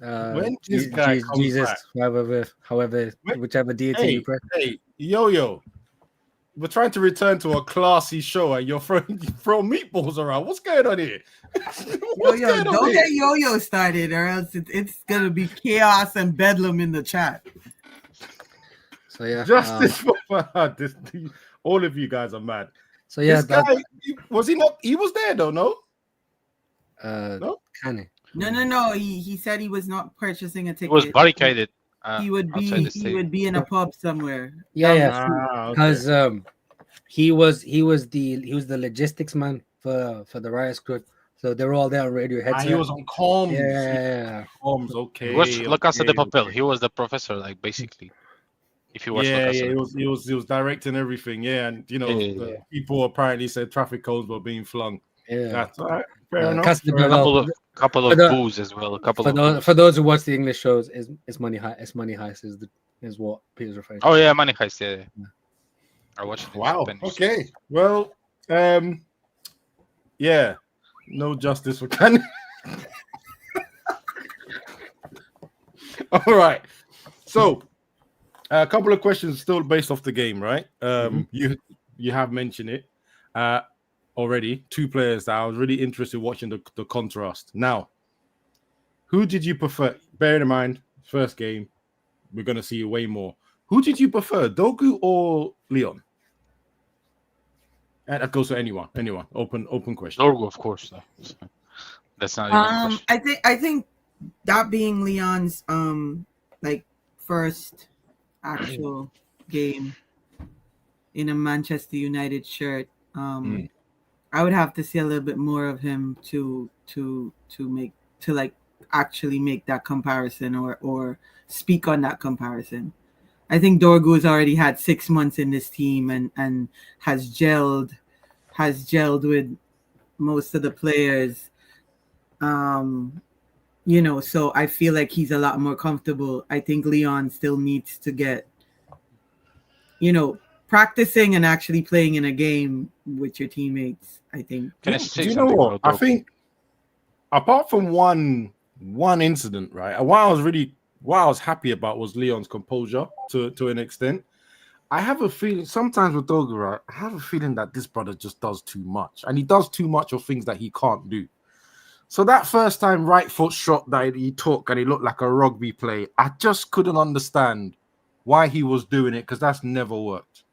When this guy comes Jesus, back. however, whichever deity you pray. Hey, yo. We're trying to return to a classy show and you're throwing meatballs around. What's going on here? Don't get Yo-Yo started or else it's going to be chaos and bedlam in the chat. So yeah. Justice for all of you guys are mad. So yeah, this guy, was he not? He was there though, no? No? Can he? No. He said he was not purchasing a ticket. It was barricaded. He would be in a pub somewhere. Yeah. Because he was the logistics man for the Riots group. So they were all there on radio headset. He was on comms. Yeah. Comms, okay. He was La Casa de Papel. He was the professor, like basically. If you watch La Casa de Papel. He was directing everything. Yeah, and people apparently said traffic codes were being flung. Yeah. That's all right. Fair enough. Couple of boos as well. For those who watch the English shows, is Money Heist is what Peter's referring to. Oh yeah, Money Heist. Yeah. I watched it. Wow. Okay. Well, yeah. No justice for Kanye. All right. So, a couple of questions still based off the game, right? You have mentioned it already. Two players that I was really interested in watching the contrast. Now, who did you prefer? Bearing in mind, first game, we're going to see way more. Who did you prefer, Dogu or Leon? And that goes to anyone. Open question. Dogu, of course. That's not even a question. I think that being Leon's first actual game in a Manchester United shirt, I would have to see a little bit more of him to actually make that comparison or speak on that comparison. I think Dorgu has already had 6 months in this team and has gelled with most of the players. So I feel like he's a lot more comfortable. I think Leon still needs to get, practicing and actually playing in a game with your teammates, I think. Can I say Do you know something what? about I think apart from one incident, right? And what I was happy about was Leon's composure to an extent. I have a feeling sometimes with Dogu, right? I have a feeling that this brother just does too much, and he does too much of things that he can't do. So that first time right foot shot that he took and he looked like a rugby play, I just couldn't understand why he was doing it because that's never worked.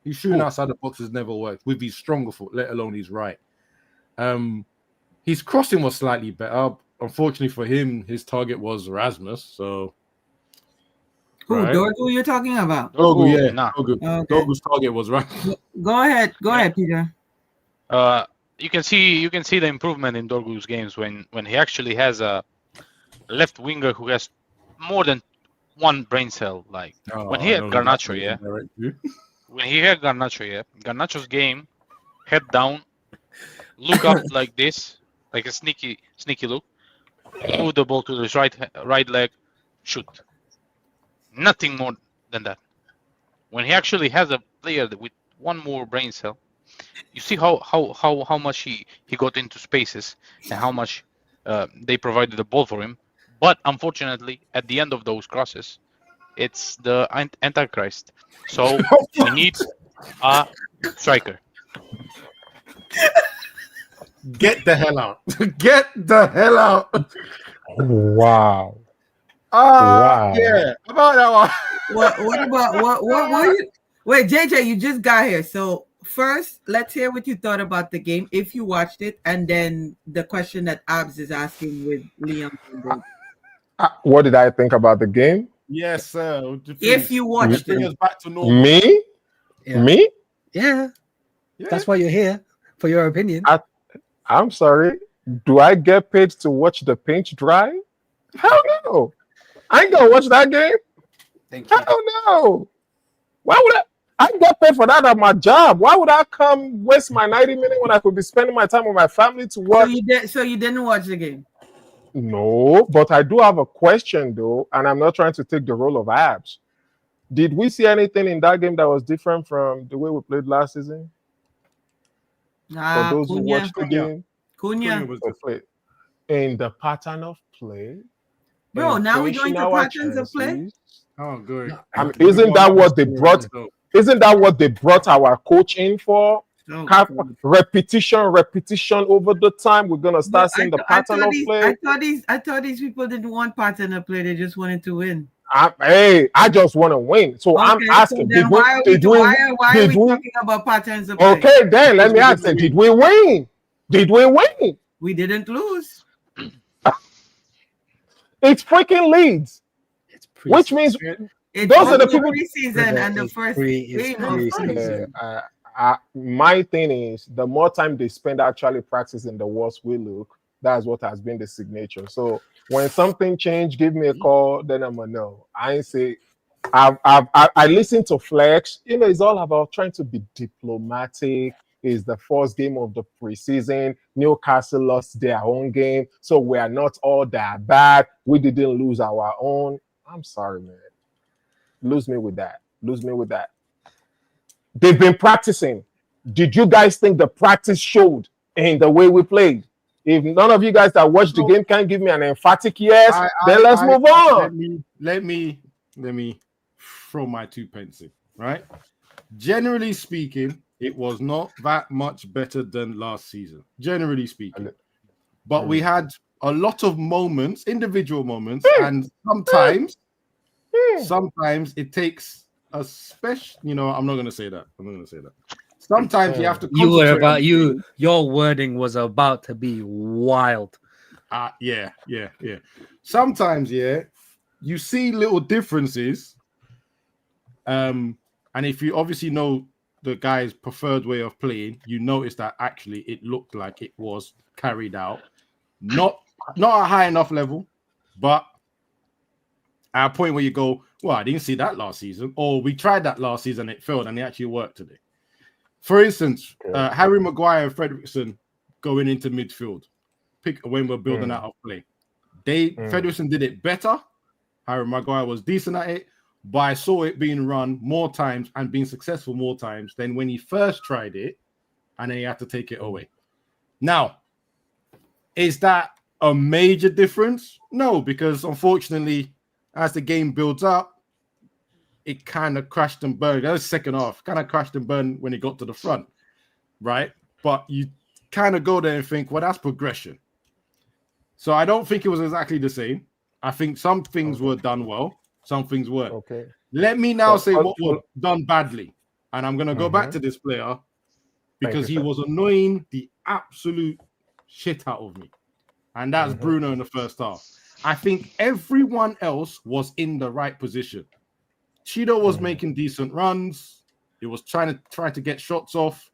He's shooting outside the box has never worked with his stronger foot, let alone his right. His crossing was slightly better. Unfortunately for him, his target was Rasmus. So Who, right? Dorgu you're talking about? Dogu, yeah. Nah. Dogu. Okay. Dogu's target was right. Go ahead, Peter. you can see the improvement in Dorgu's games when he actually has a left winger who has more than one brain cell. Like when he had Garnacho, Garnacho's game, head down, look up like this, like a sneaky look, move the ball to his right leg, shoot. Nothing more than that. When he actually has a player with one more brain cell, you see how much he got into spaces and how much they provided the ball for him. But unfortunately, at the end of those crosses, it's the Antichrist. So we need a striker. Get the hell out. Get the hell out. Wow. Wow. Yeah. About that one. What about you? Wait, JJ, you just got here. So first, let's hear what you thought about the game, if you watched it, and then the question that Abs is asking with Leon. What did I think about the game? Yes, sir. If you watched it. Back to normal. Me? Yeah. Me? Yeah. That's why you're here, for your opinion. I'm sorry. Do I get paid to watch the paint dry? Hell no. I ain't gonna watch that game. Thank you. Hell no. Why would I get paid for that at my job? Why would I come waste my 90 minutes when I could be spending my time with my family to watch? So you didn't watch the game? No, but I do have a question though, and I'm not trying to take the role of Abs. Did we see anything in that game that was different from the way we played last season? For those who watched the game, Cunha was in the pattern of play. Bro, now we're going to patterns of play. Oh, good. Isn't that what they brought? Isn't that what they brought our coach in for? Repetition over the time. We're gonna start seeing the pattern of play. I thought these people didn't want pattern of play. They just wanted to win. I just want to win. So I'm asking, so why are we talking about patterns of play? Okay, then let me ask them, did we win? Did we win? We didn't lose. It's freaking Leeds. Which means those are the people preseason and the first game of preseason. My thing is, the more time they spend actually practicing, the worse we look. That's what has been the signature. So when something change, give me a call. Then I'm gonna know. I ain't say. I listen to Flex. You know, it's all about trying to be diplomatic. It's the first game of the preseason. Newcastle lost their own game, so we are not all that bad. We didn't lose our own. I'm sorry, man. Lose me with that. Lose me with that. They've been practicing. Did you guys think the practice showed in the way we played? If none of you guys that watched the game can give me an emphatic yes, then let's move on. Let me throw my 2 pence in, right? Generally speaking, it was not that much better than last season, generally speaking. But we had a lot of moments, individual moments, and sometimes it takes a special, I'm not going to say that. Sometimes you have to your wording was about to be wild. Yeah. Sometimes, you see little differences. And if you obviously know the guy's preferred way of playing, you notice that actually it looked like it was carried out. Not a high enough level, but at a point where you go, well, I didn't see that last season, or we tried that last season, it failed, and it actually worked today. For instance, Harry Maguire and Fredrickson going into midfield, when we're building out of play. Fredrickson did it better. Harry Maguire was decent at it, but I saw it being run more times and being successful more times than when he first tried it, and then he had to take it away. Now, is that a major difference? No, because unfortunately, as the game builds up, it kind of crashed and burned. That was second half, kind of crashed and burned when it got to the front, right? But you kind of go there and think, well, that's progression. So I don't think it was exactly the same. I think some things were done well, some things weren't. Okay. Let me now say what was done badly. And I'm going to go back to this player because he was annoying the absolute shit out of me. And that's Bruno in the first half. I think everyone else was in the right position. Chido was making decent runs. He was trying to get shots off.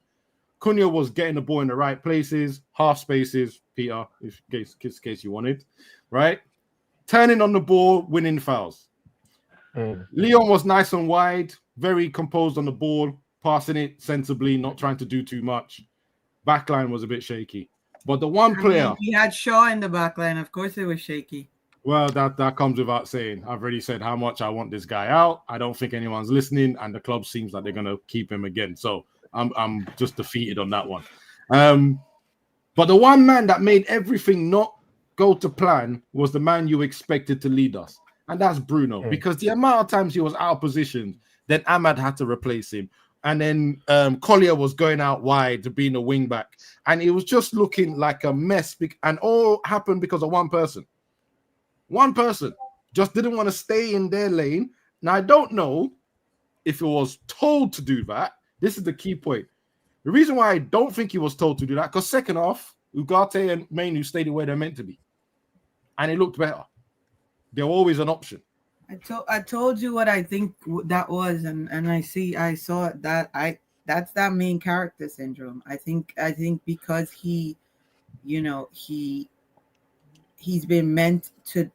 Cunha was getting the ball in the right places, half spaces, Peter, in case you wanted, right? Turning on the ball, winning fouls. Leon was nice and wide, very composed on the ball, passing it sensibly, not trying to do too much. Backline was a bit shaky. But the one player... we had Shaw in the backline. Of course it was shaky. Well, that comes without saying. I've already said how much I want this guy out. I don't think anyone's listening, and the club seems like they're going to keep him again. So I'm just defeated on that one. But the one man that made everything not go to plan was the man you expected to lead us. And that's Bruno. Because the amount of times he was out of position, then Ahmad had to replace him. And then Collier was going out wide to be in the wing back. And it was just looking like a mess. And all happened because of one person. One person just didn't want to stay in their lane. Now, I don't know if it was told to do that. This is the key point. The reason why I don't think he was told to do that, because second off, Ugarte and Mainu stayed where they're meant to be. And it looked better. They're always an option. I told you what I think that was, and I saw that that's that main character syndrome. I think because he's been meant to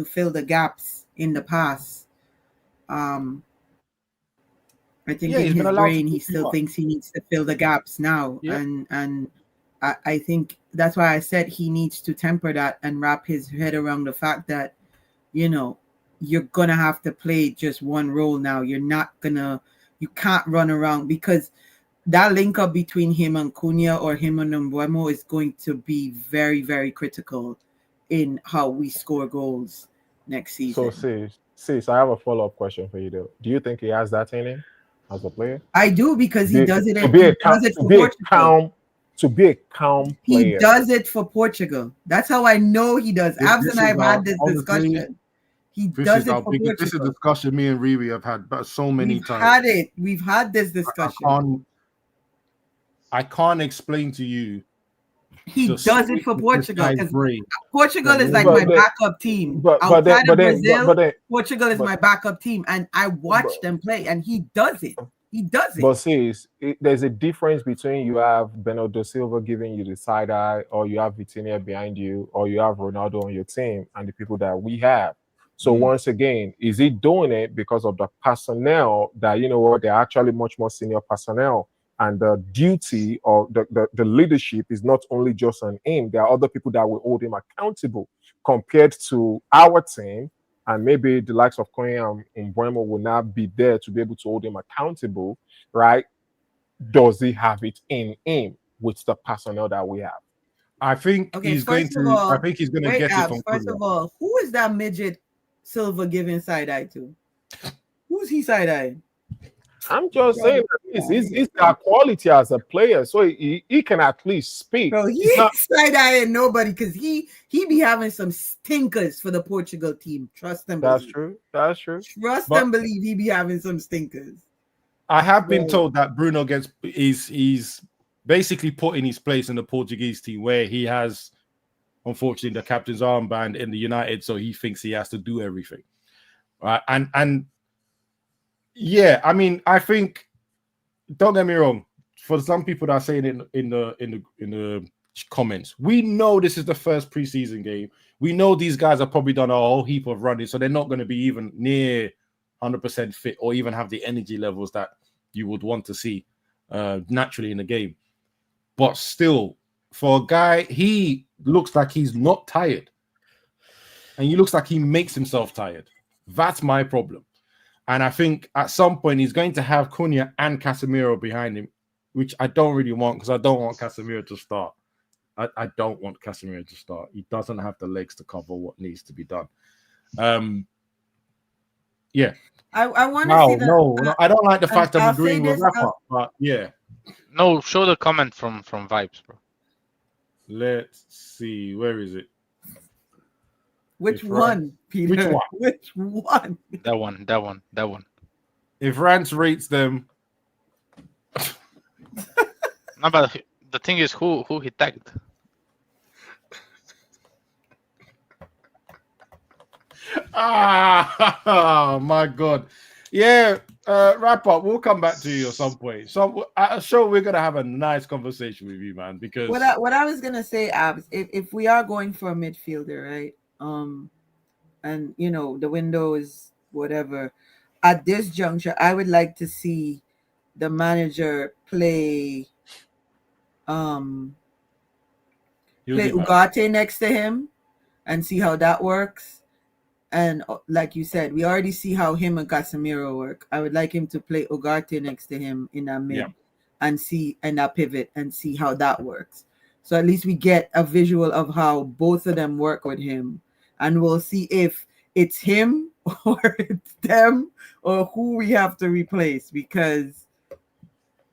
fill the gaps in the past. I think in his brain he still thinks he needs to fill the gaps now. Yeah. And I think that's why I said he needs to temper that and wrap his head around the fact that, you're going to have to play just one role now. You can't run around, because that link up between him and Cunha or him and Mbuemo is going to be very, very critical in how we score goals next season. So, sis, I have a follow-up question for you, though. Do you think he has that in him as a player? I do, because he does it for Portugal. To be a calm player. He does it for Portugal. That's how I know he does. Abs and I have had this discussion. He does it for Portugal. This is a discussion me and Riri have had so many times. We've had this discussion. I can't explain to you. He does it for Portugal. Portugal is like my backup team. Outside of Brazil, Portugal is my backup team. And I watch them play, and he does it. He does it. But sis, there's a difference between you have Bernardo Silva giving you the side eye, or you have Vitinha behind you, or you have Ronaldo on your team, and the people that we have. So once again, is he doing it because of the personnel that, they're actually much more senior personnel, and the duty or the leadership is not only just on him. There are other people that will hold him accountable compared to our team. And maybe the likes of Konya and Mbuemo will not be there to be able to hold him accountable, right? Does he have it in him with the personnel that we have? I think he's going to get it from First of all, who is that midget Silva giving side eye to? Who's he side eye? I'm just saying he's got quality as a player, so he can at least speak. Bro, he's side eyeing nobody, because he be having some stinkers for the Portugal team. Trust them. That's true. Trust and believe he be having some stinkers. I have been told that Bruno he's basically put in his place in the Portuguese team, where he has, unfortunately, the captain's armband in the United, so he thinks he has to do everything. Right? And yeah, I mean, I think, don't get me wrong, for some people that are saying it in the comments, we know this is the first preseason game. We know these guys have probably done a whole heap of running, so they're not going to be even near 100% fit or even have the energy levels that you would want to see naturally in the game. But still, for a guy, he looks like he's not tired. And he looks like he makes himself tired. That's my problem. And I think at some point he's going to have Cunha and Casemiro behind him, which I don't really want because I don't want Casemiro to start. I don't want Casemiro to start. He doesn't have the legs to cover what needs to be done. Yeah. I want to see the. No, I don't like the fact I'm I'll agreeing say with this, Rafa, but yeah. No, show the comment from Vibes, bro. Let's see. Where is it? Which If one, Peter? Which one? Which one? That one. If Rance rates them, No, but the thing is, who he tagged? oh my God. Yeah, wrap up. We'll come back to you at some point. So I'm sure we're gonna have a nice conversation with you, man. Because What I was gonna say, Abs, if we are going for a midfielder, right? And you know the window is whatever. At this juncture, I would like to see the manager play Ugarte next to him and see how that works. And like you said, we already see how him and Casemiro work. I would like him to play Ugarte next to him in that mid and see and that pivot and see how that works. So at least we get a visual of how both of them work with him, and we'll see if it's him or it's them or who we have to replace, because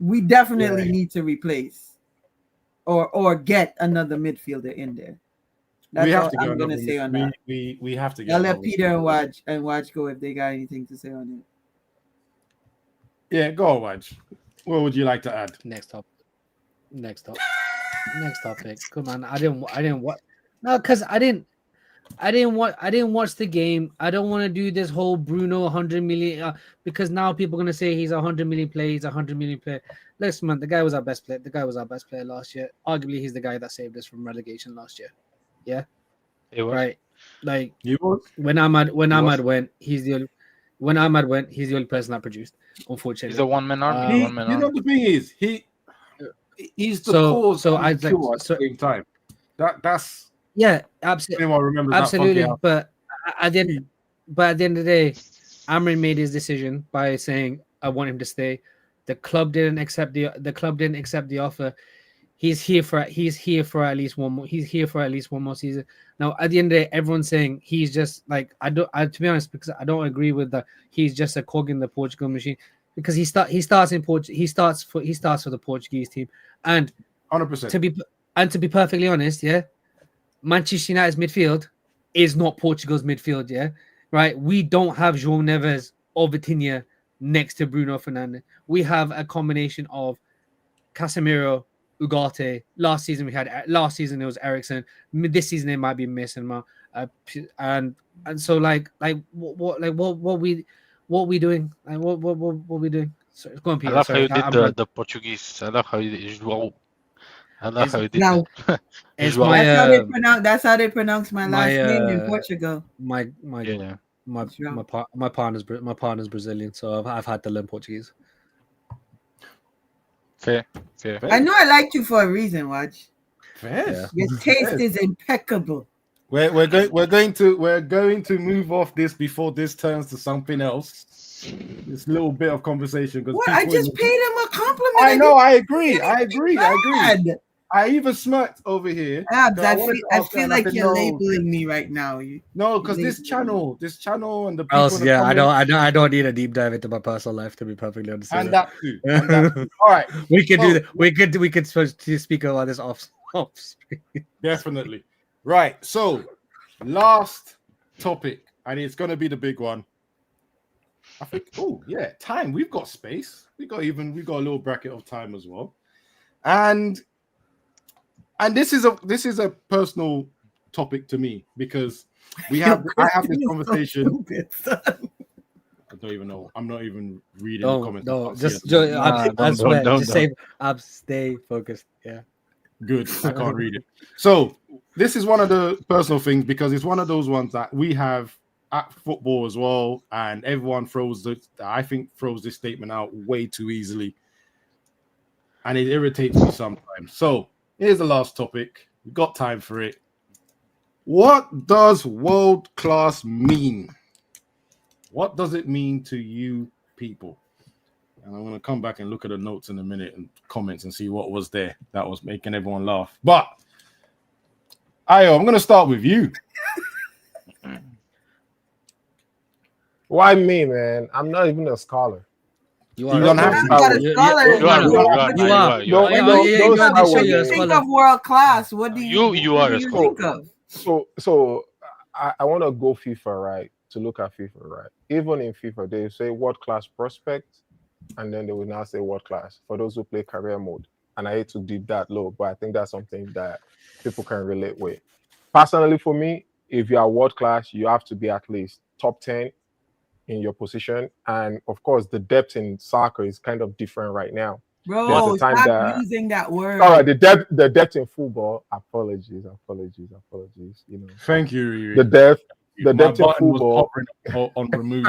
we definitely need to replace or get another midfielder in there. That's we have all to I'm gonna say on that. We have to get. I'll let Peter and Waj go if they got anything to say on it. Yeah, go on, Waj. What would you like to add? Next topic. Come on, I didn't watch. No, because I didn't watch the game. I don't want to do this whole Bruno 100 million because now people are gonna say he's 100 million player. He's 100 million player. Listen, man, the guy was our best player. The guy was our best player last year. Arguably, he's the guy that saved us from relegation last year. Yeah, right. Like when Ahmad went, he's the only person that produced. Unfortunately, he's a one-man army. You know the thing is, he's the cause. So I like at the same time. That's absolutely. Anyone remembers absolutely. That but at the end of the day, Amrin made his decision by saying, "I want him to stay." The club didn't accept the offer. He's here for at least one more. He's here for at least one more season. Now, at the end of the day, everyone's saying he's just like to be honest, because I don't agree with that. He's just a cog in the Portugal machine because he starts for the Portuguese team, and 100%. To be perfectly honest, Manchester United's midfield is not Portugal's midfield. Yeah, right. We don't have João Neves or Vitinha next to Bruno Fernandes. We have a combination of Casemiro, Ugarte. Last season it was Ericsson. This season it might be Mason and so like what we doing? Like what we doing? Sorry, go on, Peter. I love how you did the Portuguese. I love how you did João. I love how you did that. That's how they pronounce my last name in Portugal. My partner's Brazilian, so I've had to learn Portuguese. Fair. I know I liked you for a reason, Waj. Fair. Your taste is impeccable. We're going to move off this before this turns to something else. This little bit of conversation because I just paid him a compliment. I know. I agree. I even smirked over here. Abs, I feel like you're labeling me right now. No, because this channel and the people. Else, I don't need a deep dive into my personal life to be perfectly honest. And that too. All right, we can do that. We could speak about this off screen. Definitely. Right. So, last topic, and it's going to be the big one. I think. Oh yeah, time. We've got space. We got a little bracket of time as well, and this is a personal topic to me because I have this conversation. I don't even know. I'm not even reading the comments. No, just stay focused. Yeah. Good. I can't read it. So this is one of the personal things because it's one of those ones that we have at football as well, and everyone throws this statement out way too easily, and it irritates me sometimes. So here's the last topic. We've got time for it. What does world class mean? What does it mean to you people? And I'm going to come back and look at the notes in a minute and comments and see what was there that was making everyone laugh. But, Ayo, I'm going to start with you. Why me, man? I'm not even a scholar. You You don't have to. You are a scholar. You are. When you think of world class, what do you think of? So I want to go FIFA, right? To look at FIFA, right? Even in FIFA, they say world class prospect, and then they will now say world class for those who play career mode. And I hate to dip that low, but I think that's something that people can relate with. Personally, for me, if you are world class, you have to be at least top 10 in your position. And of course, the depth in soccer is kind of different right now. Bro, stop using that word. All right, the depth in football. Apologies. You know. Thank you, Riri. The depth in button football. Was on remove.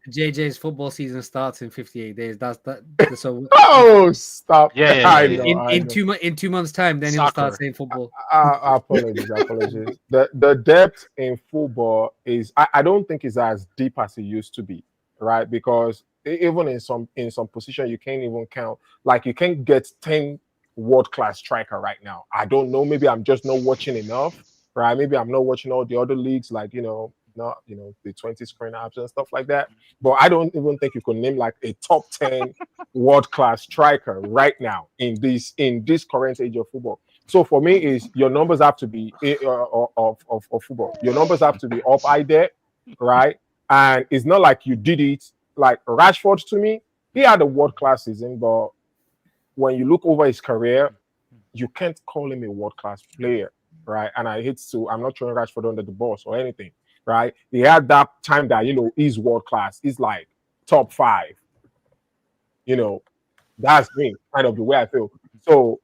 JJ's football season starts in 58 days. So. Oh, stop! Yeah. In 2 months' time, then he'll start saying football. Apologies. The depth in football is. I don't think it's as deep as it used to be, right? Because even in some position, you can't even count. Like you can't get 10 world-class striker right now. I don't know. Maybe I'm just not watching enough, right? Maybe I'm not watching all the other leagues, like the 20 screen apps and stuff like that. But I don't even think you can name like a top 10 world-class striker right now in this current age of football. So for me, is your numbers have to be of football. Your numbers have to be up high there, right? And it's not like you did it like Rashford. To me, he had a world-class season, but when you look over his career, you can't call him a world-class player, right? And I'm not throwing Rashford under the bus or anything, right? He had that time that, he's world-class. He's like top 5. That's me, kind of the way I feel. So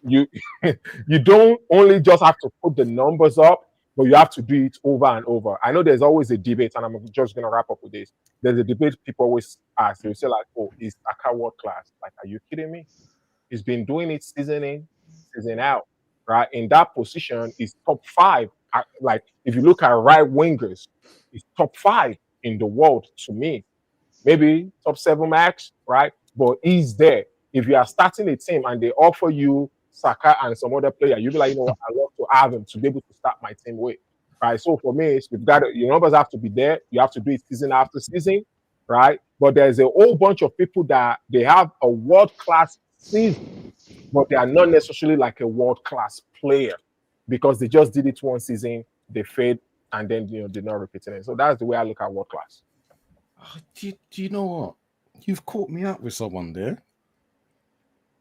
you don't only just have to put the numbers up, but you have to do it over and over. I know there's always a debate, and I'm just going to wrap up with this. There's a debate people always ask. They say like, oh, is Saka world-class? Like, are you kidding me? He's been doing it season in, season out, right? In that position, he's top 5. Like, if you look at right wingers, he's top 5 in the world to me. Maybe top 7 max, right? But he's there. If you are starting a team and they offer you Saka and some other player, you'll be like, I love to have him to be able to start my team with, right? So for me, your numbers have to be there. You have to do it season after season, right? But there's a whole bunch of people that they have a world-class season, but they are not necessarily like a world-class player because they just did it one season, they fade, and then they're not repeating it. So that's the way I look at world-class. Do you know what? You've caught me out with someone there.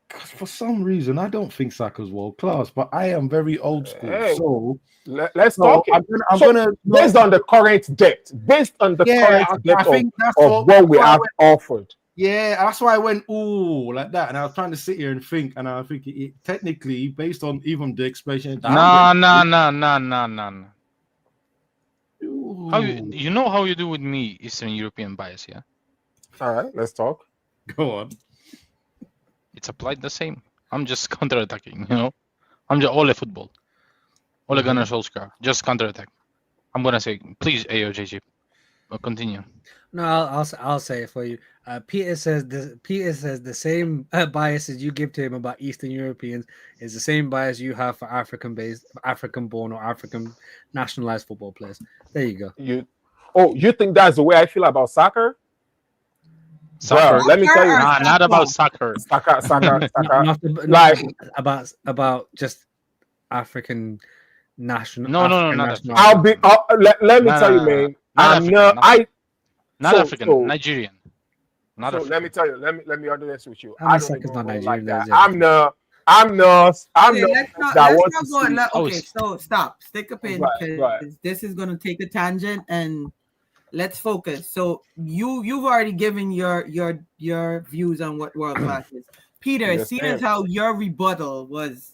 Because for some reason, I don't think Saka's world-class, but I am very old school. Hey, so let's talk. Based on the current depth, of what we have offered. Yeah, that's why I went, ooh, like that. And I was trying to sit here and think, and I think it technically, based on even the expression. No. How how you do with me, Eastern European bias, yeah? All right, let's talk. Go on. It's applied the same. I'm just counter-attacking, I'm just Ole football. Ole Gunnar Solskjaer, just counter-attack. I'm going to say, please, AOJG, continue. No, I'll say it for you. Peter says the same biases you give to him about Eastern Europeans is the same bias you have for African-born or African nationalized football players. There you go. You think that's the way I feel about soccer? Bro, let me tell you, not about soccer. Soccer. Like about just African national. No. Let me tell you, man. Not African, Nigerian. Let me tell you. Let me be honest with you. I don't even know like that. I'm not. Okay, so stop. Stick a pin because this is going to take a tangent and let's focus. So you've already given your views on what world class is. Peter, seeing as how your rebuttal was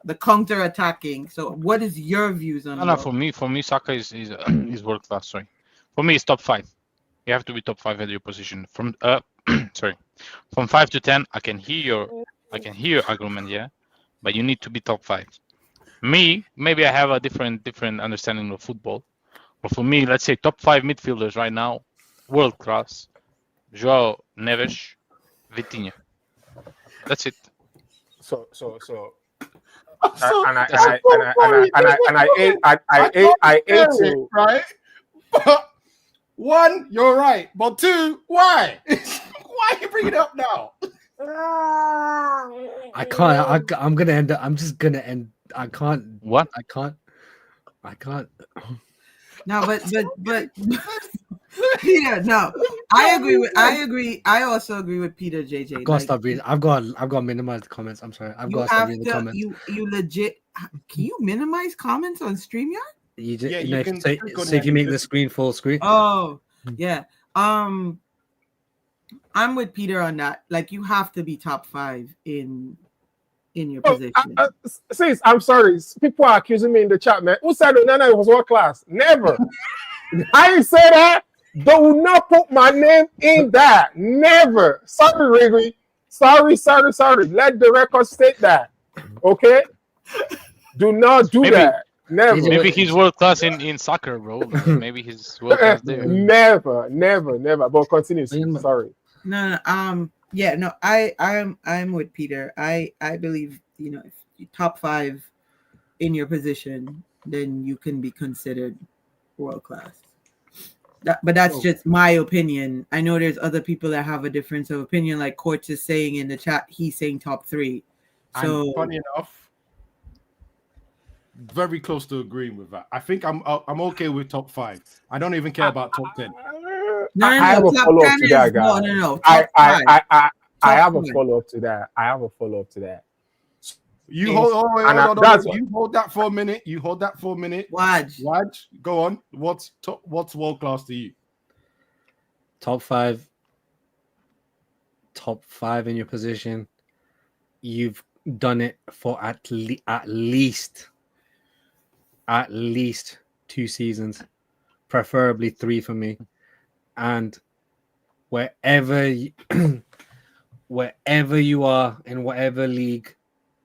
the counter attacking. So what is your views on? No, for me, soccer is world class. Sorry, for me, it's top 5. You have to be top 5 at your position. From from 5 to 10, I can hear your argument, yeah, but you need to be top 5. Me, maybe I have a different understanding of football, But for me, let's say top 5 midfielders right now, world class: João Neves, Vitinha. That's it. So So, and that's so funny. I ate to right? But one, you're right. But two, why? Why are you bringing it up now? I can't. I'm gonna end up. I'm just gonna end. I can't. What? I can't. No, but Peter, no. I agree. I also agree with Peter, JJ. I've got to stop reading. I've got to minimize the comments. I'm sorry. I've got to stop reading the comments. You legit. Can you minimize comments on StreamYard? You just, Yeah, you know, you can say click on if you it. make the screen full screen. Oh, yeah. I'm with Peter on that. Like, you have to be top 5 in your position. Sis, I'm sorry. People are accusing me in the chat, man. Who said Onana was world class? Never. I didn't say that. Do not put my name in that. Never. Sorry, Wrigley. Sorry. Let the record state that. Okay? Do not do that. Never. Maybe he's world class in soccer, bro. Maybe he's world class there. Never. But continue. Sorry. No. Yeah. No. I'm with Peter. I believe, you know, if you top 5 in your position, then you can be considered world class. But that's just my opinion. I know there's other people that have a difference of opinion. Like Coach is saying in the chat, he's saying top 3. So And funny enough, very close to agreeing with that. I think I'm okay with top 5. I don't even care about top 10. I have a follow up to that, guy. No. I have a follow up to that. You hold that for a minute. Waj, go on. What's world class to you? Top 5 in your position. You've done it for at least 2 seasons, preferably 3 for me. And wherever you are in whatever league,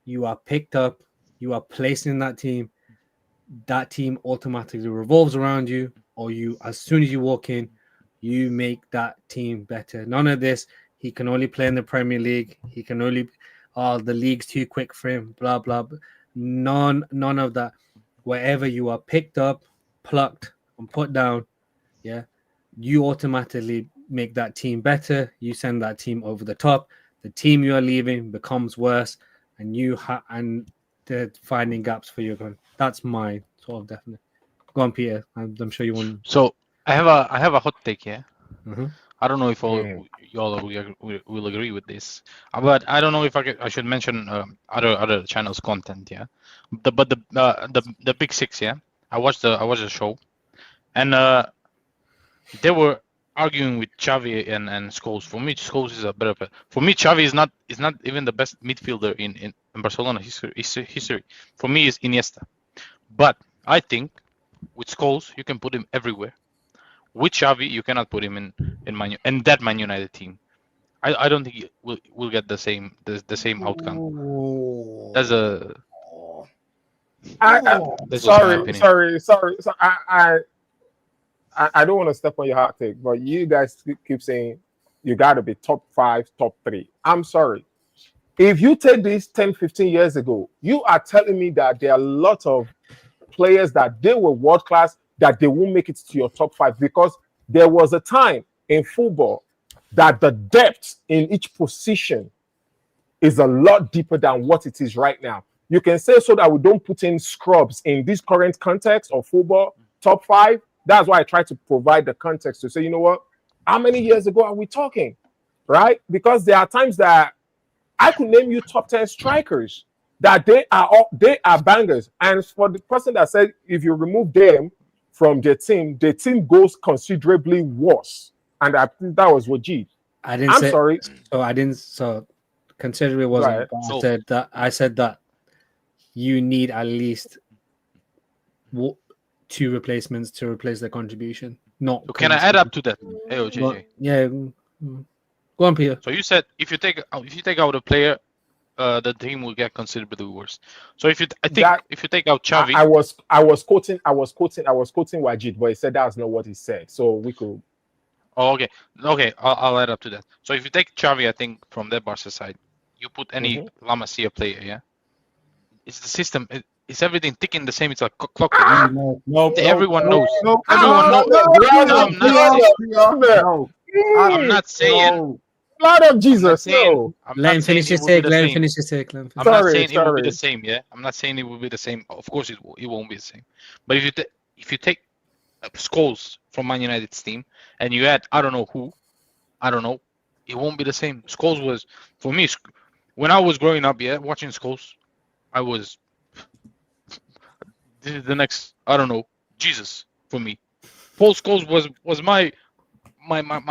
you are picked up, you are placed in that team automatically revolves around you, or you, as soon as you walk in, you make that team better. None of this, he can only play in the Premier League, he can only, the league's too quick for him, blah, blah, blah. None of that. Wherever you are picked up, plucked, and put down, yeah, you automatically make that team better, you send that team over the top, the team you are leaving becomes worse, and and they're finding gaps for you. That's my sort of definite. Go on, Peter. I'm sure you want. So I have a hot take here. Mm-hmm. I don't know if y'all will agree with this, but I don't know if I should mention other channels' content. Yeah, the Big Six. Yeah, I watched the show, and they were arguing with Xavi and Scholes. For me, Scholes is a better player. For me, Xavi is not even the best midfielder in Barcelona history. For me, it's Iniesta. But I think with Scholes, you can put him everywhere. With Xavi, you cannot put him in that Man United team. I don't think we'll get the same outcome. That's sorry. I don't want to step on your hot take, but you guys keep saying you got to be top 5, top 3. I'm sorry. If you take this 10, 15 years ago, you are telling me that there are a lot of players that they were world class that they won't make it to your top 5, because there was a time in football that the depth in each position is a lot deeper than what it is right now. You can say so that we don't put in scrubs in this current context of football, top 5. That's why I try to provide the context to say, you know what, how many years ago are we talking, right? Because there are times that I could name you top 10 strikers that they are bangers. And for the person that said if you remove them from the team goes considerably worse. And I think that was Wajid. So consider it wasn't. Right. I said that you need at least 2 replacements to replace their contribution. Not. So can I add up to that? Yeah. Go on, Peter. So you said if you take out a player, the team will get considerably worse. So if you That- if you take out I, Xavi, I was quoting Wajid, but he said that's not what he said. So we could. oh, okay, I'll add up to that. So if you take Xavi, I think from that Barca side, you put any La Masia player, yeah, it's the system. It's everything ticking the same. It's like clockwork. Everyone knows. Everyone knows. I'm not saying. Blood of Jesus, no. Let him finish his take. Let him finish his take. I'm not saying it will be the same. Yeah, I'm not saying it will be the same. Of course, it won't be the same. But if you take Scholes from Man United's team and you add I don't know who, it won't be the same. Scholes was for me when I was growing up. Yeah, watching Scholes, I was this is the next I don't know Jesus for me. Paul Scholes was my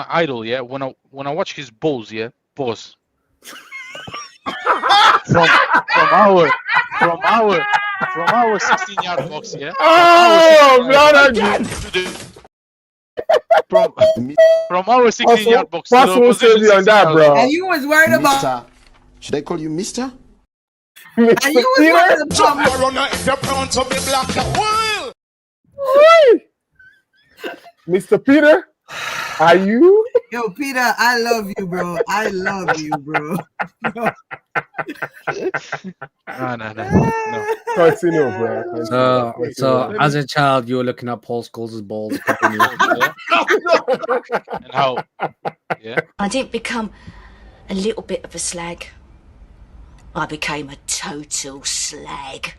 idol, yeah. When I watch his balls, yeah, pause. from our 16-yard box, yeah. From our 16-yard box to the opposition 16-yard box. And you was worried about. Should I call you Mister? And you was worried about. Mr. Peter, are you? Yo, Peter, I love you, bro. I love you, bro. No. Continue, bro. So as a child, you were looking at Paul Scholes' balls. And how? Yeah. I didn't become a little bit of a slag. I became a total slag.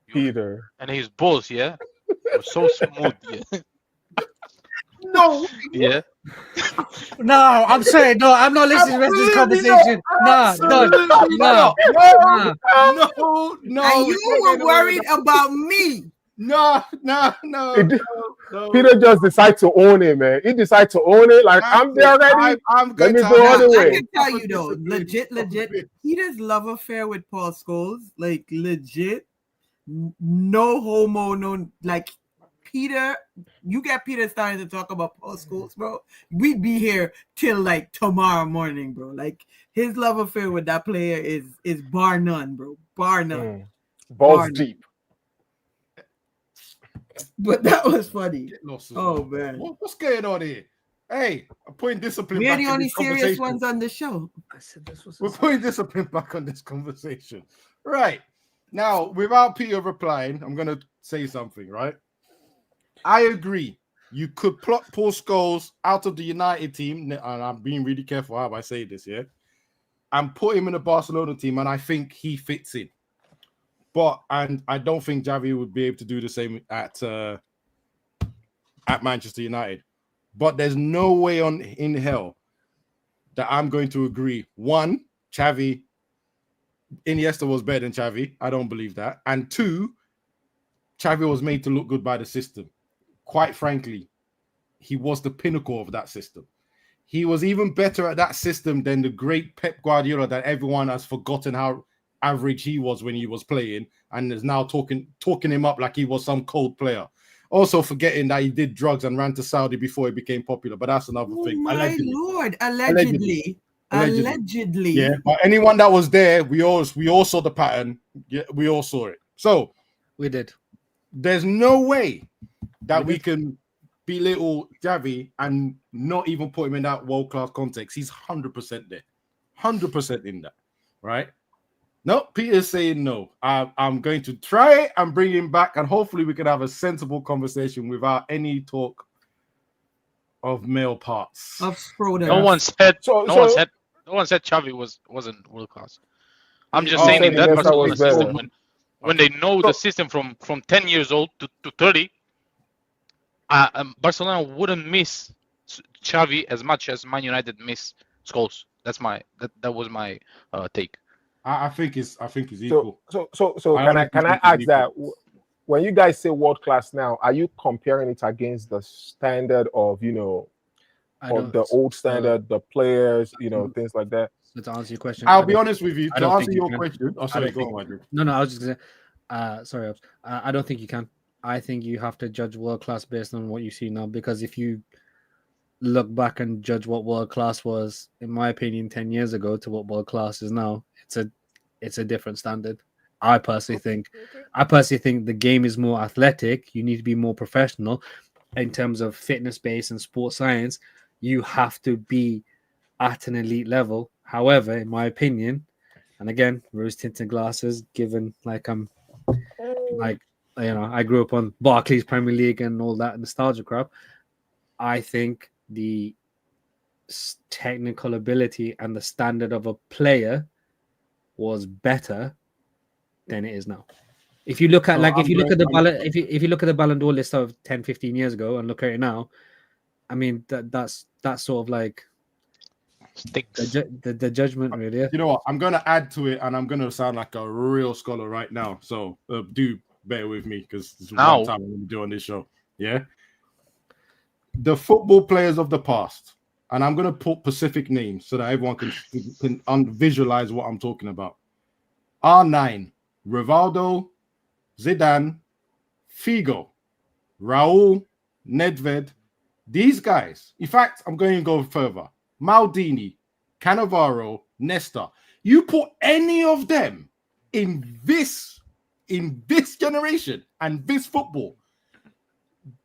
Peter. And his balls, yeah, were so smooth, yeah. No. Yeah. No, I'm sorry. No, I'm not listening to the rest of this conversation. No. And you were worried about me. No. Peter just decided to own it, man. He decided to own it. Like, I'm there already. Let me go all the way. I can tell you, though, legit, Peter's love affair with Paul Scholes, like, legit, no homo, no, like, Peter, you get Peter starting to talk about Paul Scholes, bro. We'd be here till, like, tomorrow morning, bro. Like, his love affair with that player is bar none, bro. Bar none. Balls deep. But that was funny. Oh, man. What's going on here? Hey, I'm putting discipline We're back the in only this serious conversation. ones on the show. We're putting discipline back on this conversation. Right. Now, without Peter replying, I'm going to say something, right? I agree. You could pluck Paul Scholes out of the United team, and I'm being really careful how I say this, yeah, and put him in the Barcelona team, and I think he fits in. And I don't think Xavi would be able to do the same at Manchester United. But there's no way in hell that I'm going to agree. One, Xavi, Iniesta was better than Xavi. I don't believe that. And two, Xavi was made to look good by the system. Quite frankly, he was the pinnacle of that system. He was even better at that system than the great Pep Guardiola that everyone has forgotten how average he was when he was playing and is now talking him up like he was some cold player. Also forgetting that he did drugs and ran to Saudi before he became popular, but that's another thing. My Lord, allegedly. Yeah, but anyone that was there, we all saw the pattern. Yeah, we all saw it. So we did. There's no way that we can belittle Xavi and not even put him in that world-class context. He's 100% there. 100% in that, right? No, Peter's saying no. I'm going to try and bring him back, and hopefully we can have a sensible conversation without any talk of male parts. Of Schroeder. No one said Xavi wasn't world class. I'm just saying in that Barcelona system when they know the system from 10 years old to 30, Barcelona wouldn't miss Xavi as much as Man United miss Scholes. That was my take. I think it's equal. So can I ask that when you guys say world class now, are you comparing it against the standard of of the old standard, the players, things like that? So to answer your question, I'll be honest with you. To answer your question, sorry, go on. No, I was just gonna sorry, I don't think you can. I think you have to judge world class based on what you see now, because if you look back and judge what world class was, in my opinion, 10 years ago to what world class is now, it's a different standard. I personally think the game is more athletic. You need to be more professional in terms of fitness base and sports science. You have to be at an elite level. However, in my opinion, and again, rose tinted glasses, given like I grew up on Barclays Premier League and all that nostalgia crap. I think the technical ability and the standard of a player was better than it is now. If you look at if you look at the Ballon d'Or list of 10, 15 years ago and look at it now, I mean that's sort of like sticks. The judgment really. Yeah. You know what? I'm going to add to it, and I'm going to sound like a real scholar right now. So do bear with me because this is one time I'm going to do on this show. Yeah. The football players of the past, and I'm going to put specific names so that everyone can visualize what I'm talking about. R9, Rivaldo, Zidane, Figo, Raul, Nedved. These guys. In fact, I'm going to go further. Maldini, Cannavaro, Nesta. You put any of them in this generation and this football,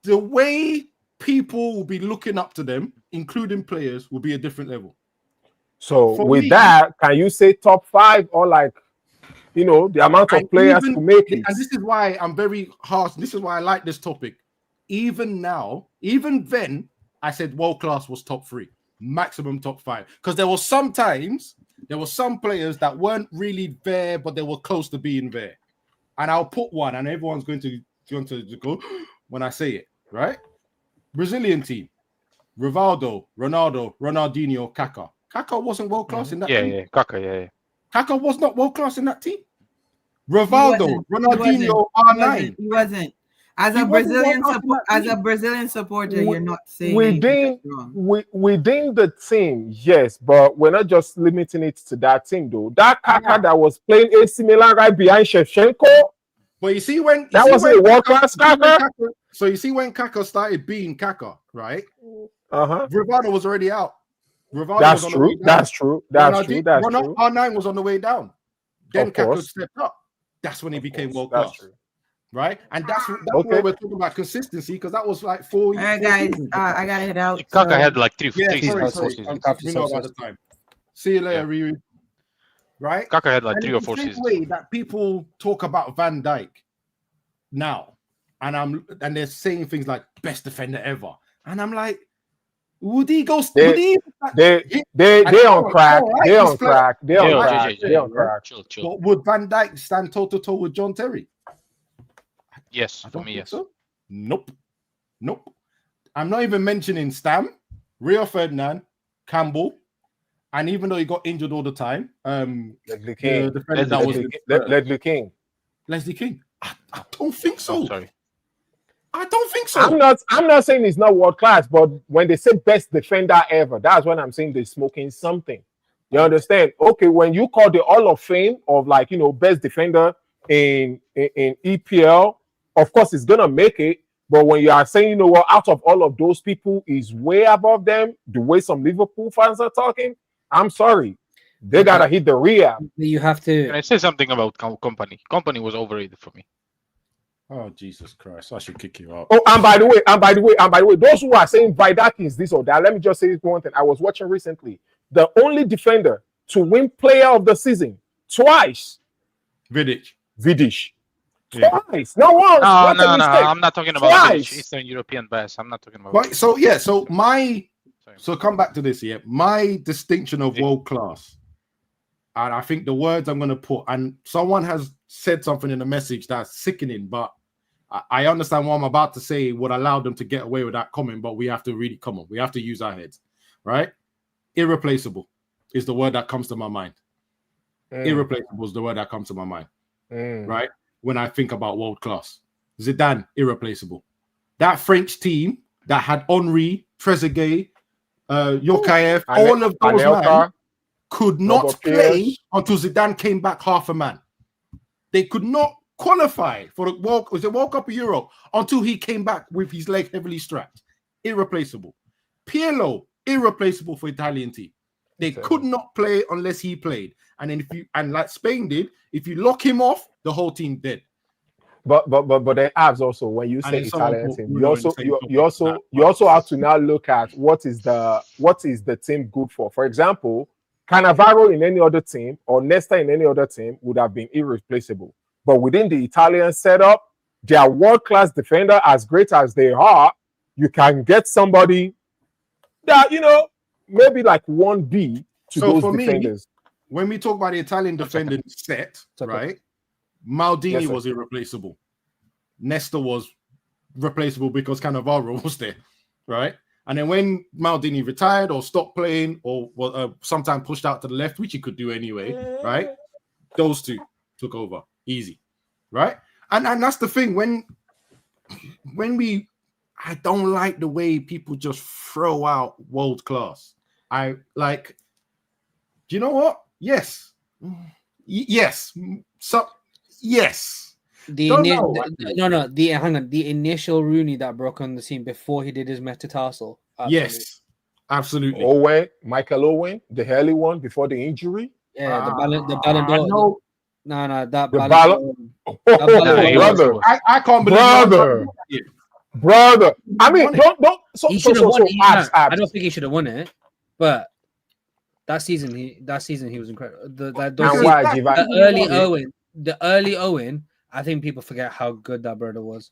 the way people will be looking up to them, including players, will be a different level. So with that, can you say top 5 or like, the amount of players to make it? And this is why I'm very harsh. This is why I like this topic. Even now, even then, I said world class was top 3, maximum top 5. Because there were some players that weren't really there, but they were close to being there. And I'll put one, and everyone's going to go when I say it, right? Brazilian team. Rivaldo, Ronaldo, Ronaldinho, Kaká. Kaká wasn't world class in that team. Yeah, Kaká, yeah. Kaká was not world class in that team. Rivaldo, Ronaldinho, R9. He wasn't. As a Brazilian supporter, you're not saying within the team, yes, but we're not just limiting it to that team, though. That Kaká that was playing AC Milan right behind Shevchenko. But you see when that wasn't a world class Kaká. So you see when Kaká started being Kaká, right? Uh-huh. Rivaldo was already out. Rivaldo That's was true. That's true. That's true. That's true. R9 was on the way down. Then Kaká stepped up. That's when he became world class. Right? And that's where we're talking about consistency, because that was like 4 years. All right, guys, I gotta head out. Kaká had like 3 sorry. seasons. We know about the time. See you later, Riri. Right? Kaká had like 3 or 4 seasons. The way that people talk about Van Dijk now, and they're saying things like best defender ever, and I'm like, would he go? They on crack. They on crack. They on crack. But would Van Dijk stand toe to toe with John Terry? Yes, for me, yes. So. Nope. I'm not even mentioning Stam, Rio Ferdinand, Campbell, and even though he got injured all the time, Leslie King. Leslie King. I don't think so. Oh, sorry. I don't think so. I'm not saying he's not world class, but when they say best defender ever, that's when I'm saying they're smoking something. You understand? Okay, when you call the Hall of Fame of best defender in EPL, of course it's gonna make it. But when you are saying, out of all of those people, is way above them, the way some Liverpool fans are talking, I'm sorry. They gotta hit the rear. You have to. Can I say something about Company? Company was overrated for me. Oh, Jesus Christ! I should kick you out. Oh, and by the way, those who are saying Vidak is this or that, let me just say one thing. I was watching recently. The only defender to win Player of the Season twice. Vidic. Yeah. Twice. No once. No. I'm not talking about Vidic, Eastern European best. I'm not talking about. Right. So come back to this. Yeah, my distinction of world class, and I think the words I'm going to put, and someone has said something in the message that's sickening, but I understand what I'm about to say would allow them to get away with that comment, but we have to really we have to use our heads, right? Irreplaceable is the word that comes to my mind. Irreplaceable is the word that comes to my mind, right? When I think about world class. Zidane, irreplaceable. That French team that had Henry, Trezeguet, Yokayev, all of those men could not play until Zidane came back half a man. They could not qualify for the World Cup of Europe until he came back with his leg heavily strapped. Irreplaceable. Pirlo, irreplaceable for Italian team. They could not play unless he played. And then like Spain did, if you lock him off, the whole team dead. But the abs also, when you say Italian team, you also have to now look at what is the team good for. For example, Cannavaro in any other team or Nesta in any other team would have been irreplaceable. But within the Italian setup, they are world-class defender. As great as they are, you can get somebody that, maybe like 1B to so those for defenders. Me, when we talk about the Italian defending set, right? Maldini was irreplaceable. Nesta was replaceable because Cannavaro was there, right? And then when Maldini retired or stopped playing or sometimes pushed out to the left, which he could do anyway, right? Those two took over easy, right? And that's the thing. When I don't like the way people just throw out world class. I like. Do you know what? Yes. So yes. Hang on. The initial Rooney that broke on the scene before he did his metatarsal. Yes, absolutely. Michael Owen, the early one before the injury. Yeah, the Ballon d'Or. No. That Ballon. Brother, I can't believe brother. I mean, don't. He should have won it. I don't think he should have won it, but that season he was incredible. The early Owen. I think people forget how good that brother was.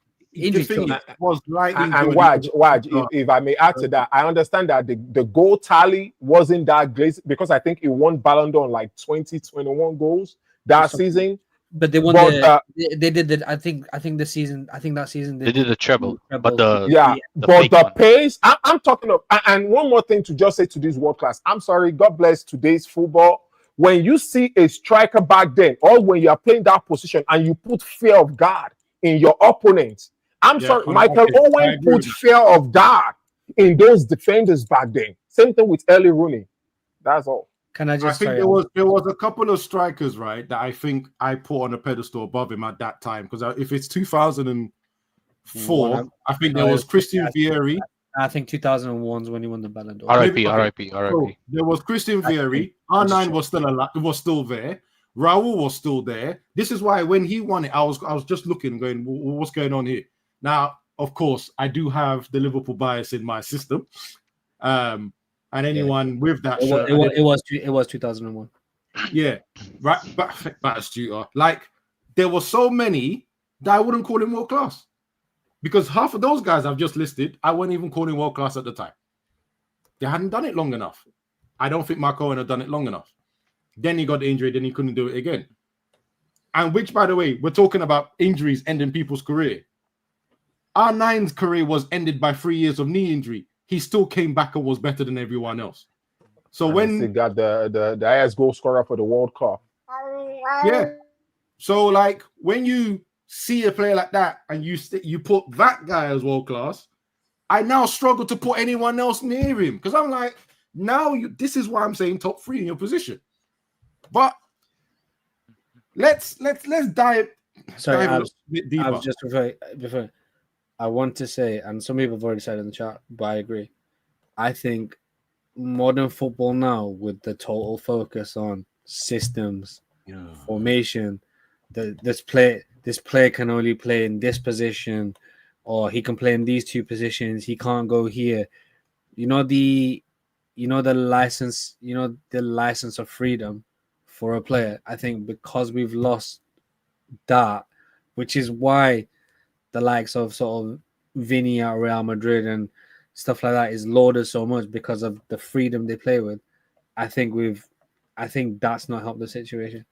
Was lightning. And Waj, if I may add to that, I understand that the goal tally wasn't that great because I think he won Ballon d'Or on like 21 goals that season. But they won. They did. I think that season they did the treble. But the pace. I'm talking of. And one more thing to just say to this world class. I'm sorry. God bless today's football. When you see a striker back then, or when you are playing that position and you put fear of God in your opponent, sorry, Michael Owen put fear of God in those defenders back then. Same thing with early Rooney. That's all. I think there was a couple of strikers, right, that I think I put on a pedestal above him at that time. Because if it's 2004, I think there was Christian Vieri. I think 2001 is when he won the Ballon d'Or. R.I.P. So there was Christian Vieri. R9 was still there. Raul was still there. This is why when he won it, I was just looking, going, what's going on here? Now, of course, I do have the Liverpool bias in my system. And anyone with that shirt, it was 2001. Yeah, right. But Stuart, like there were so many that I wouldn't call him world class. Because half of those guys I've just listed, I wouldn't even call him world class at the time. They hadn't done it long enough. I don't think Mark Owen had done it long enough. Then he got the injury, then he couldn't do it again. And which, by the way, we're talking about injuries ending people's career. R9's career was ended by 3 years of knee injury. He still came back and was better than everyone else. So when he got the highest goal scorer for the World Cup. Yeah. So like when you see a player like that and you put that guy as world class, I now struggle to put anyone else near him because I'm like, this is why I'm saying top 3 in your position. But let's dive. Sorry, dive a bit deeper. I was just before. I want to say, and some people have already said in the chat, but I agree. I think modern football now, with the total focus on systems, formation, this player can only play in this position, or he can play in these 2 positions. He can't go here. The license. The license of freedom for a player. I think because we've lost that, which is why the likes of sort of Vinny at Real Madrid and stuff like that is lauded so much because of the freedom they play with. I think that's not helped the situation.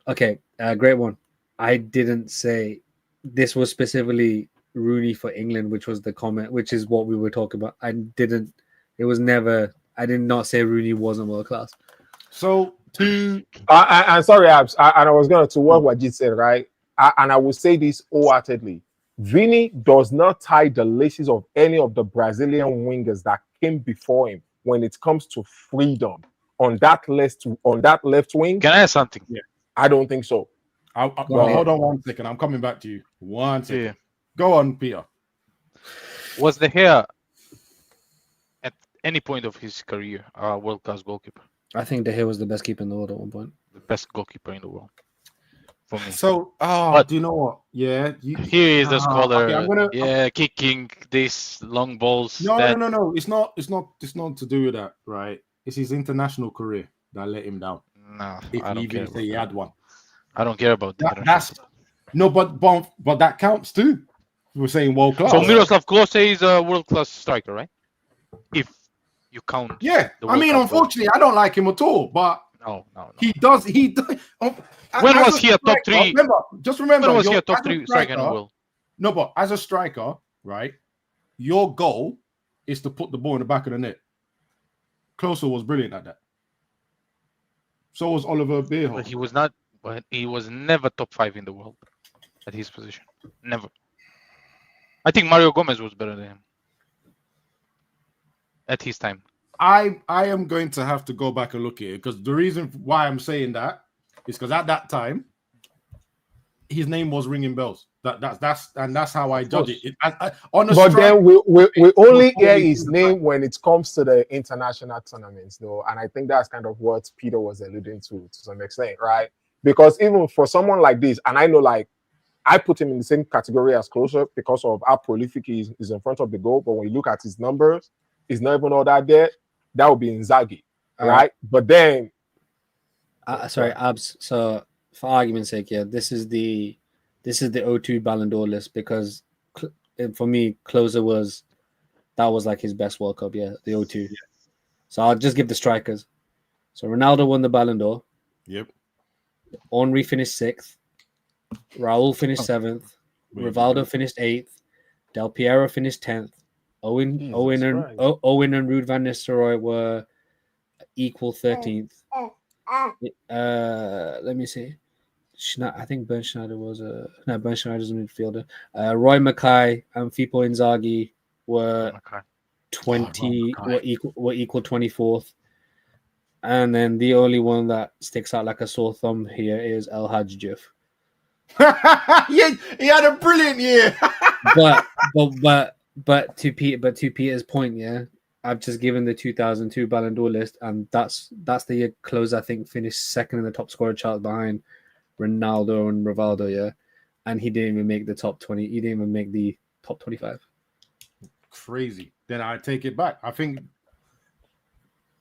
Okay, great one. I didn't say this was specifically Rooney for England, which was the comment, which is what we were talking about. I did not say Rooney wasn't world class. So I'm sorry, Abs, and I was going to what Wajid said, right? And I will say this wholeheartedly. Vini does not tie the laces of any of the Brazilian wingers that came before him when it comes to freedom on that left wing. Can I ask something? Yeah. I don't think so. Hold on 1 second. I'm coming back to you. 1 second. Yeah. Go on, Peter. Was the hair at any point of his career a world-class goalkeeper. I think De Gea was the best keeper in the world at one point. The best goalkeeper in the world. For me. So, But do you know what? Yeah. here is the scholar. Okay, I'm gonna. Kicking these long balls. No. It's not. It's not to do with that, right? It's his international career that let him down. No, If I don't he care. even say he had one. I don't care about that. That's no, but that counts too. We're saying world class. So Miroslav Klose is a world-class striker, right? If you count. Yeah, I mean, unfortunately, I don't like him at all. But no. He does. When was he a top three? Remember. When was he a top three striker in the world? No, but as a striker, right? Your goal is to put the ball in the back of the net. Klose was brilliant at that. So was Oliver Bierhoff. But he was not. But he was never top 5 in the world at his position. Never. I think Mario Gomez was better than him at his time. I am going to have to go back and look at it because the reason why I'm saying that is because at that time his name was ringing bells. That's how I judge it. But then we only hear his name when it comes to the international tournaments, though, and I think that's kind of what Peter was alluding to some extent, right? Because even for someone like this, and I know, like, I put him in the same category as Klose because of how prolific he is in front of the goal. But when you look at his numbers, he's not even all that there. That would be Inzaghi, right? But then, sorry, Abs. So for argument's sake, yeah, this is the O2 Ballon d'Or list because for me, Klose was like his best World Cup, yeah, the O2. Yeah. So I'll just give the strikers. So Ronaldo won the Ballon d'Or. Yep. Henry finished 6th. Raul finished 7th. Rivaldo finished 8th. Del Piero finished 10th. Owen and Ruud van Nistelrooy were equal 13th. Let me see. I think Bernd Schneider was Bernd Schneider's a midfielder. Roy Mackay and Filippo Inzaghi were 20 were equal 24th. And then the only one that sticks out like a sore thumb here is El Hadji Diouf. He had a brilliant year. but to Peter's point, yeah, I've just given the 2002 Ballon d'Or list, and that's the year Klose, I think, finished second in the top scorer chart behind Ronaldo and Rivaldo, yeah, and he didn't even make the top 20. He didn't even make the top 25. Crazy. Then I take it back. I think.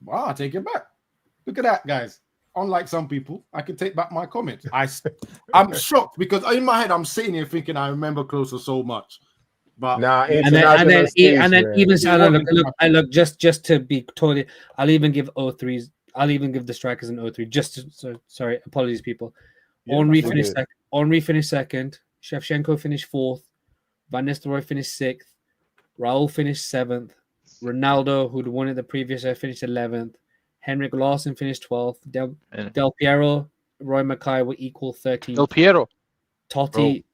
Wow, I take it back. Look at that, guys. Unlike some people, I can take back my comments. I'm shocked because in my head I'm sitting here thinking I remember Klose so much, but and then just to be totally, I'll even give 03s. I'll even give the strikers an 03. Sorry, apologies, people. Yeah, Henry finished second. Henry finished second. Shevchenko finished 4th. Van Nistelrooy finished 6th. Raul finished 7th. Ronaldo, who'd won it the previous year, finished 11th. Henrik Larsson finished 12th. Del Piero, Roy Mackay were equal 13th. Del Piero. Totti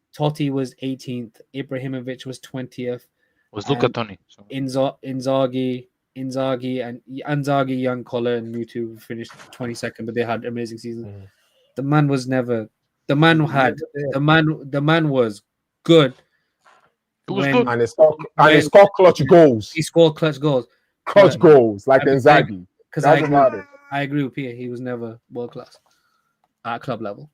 was 18th. Ibrahimovic was 20th. Was Luca Toni. Inzaghi, Young Koller, and Mutu finished 22nd, but they had amazing seasons. The man was never. The man was good. And he scored clutch goals. He scored clutch goals. Goals like Inzaghi. Because I agree with Pierre. He was never world class at club level.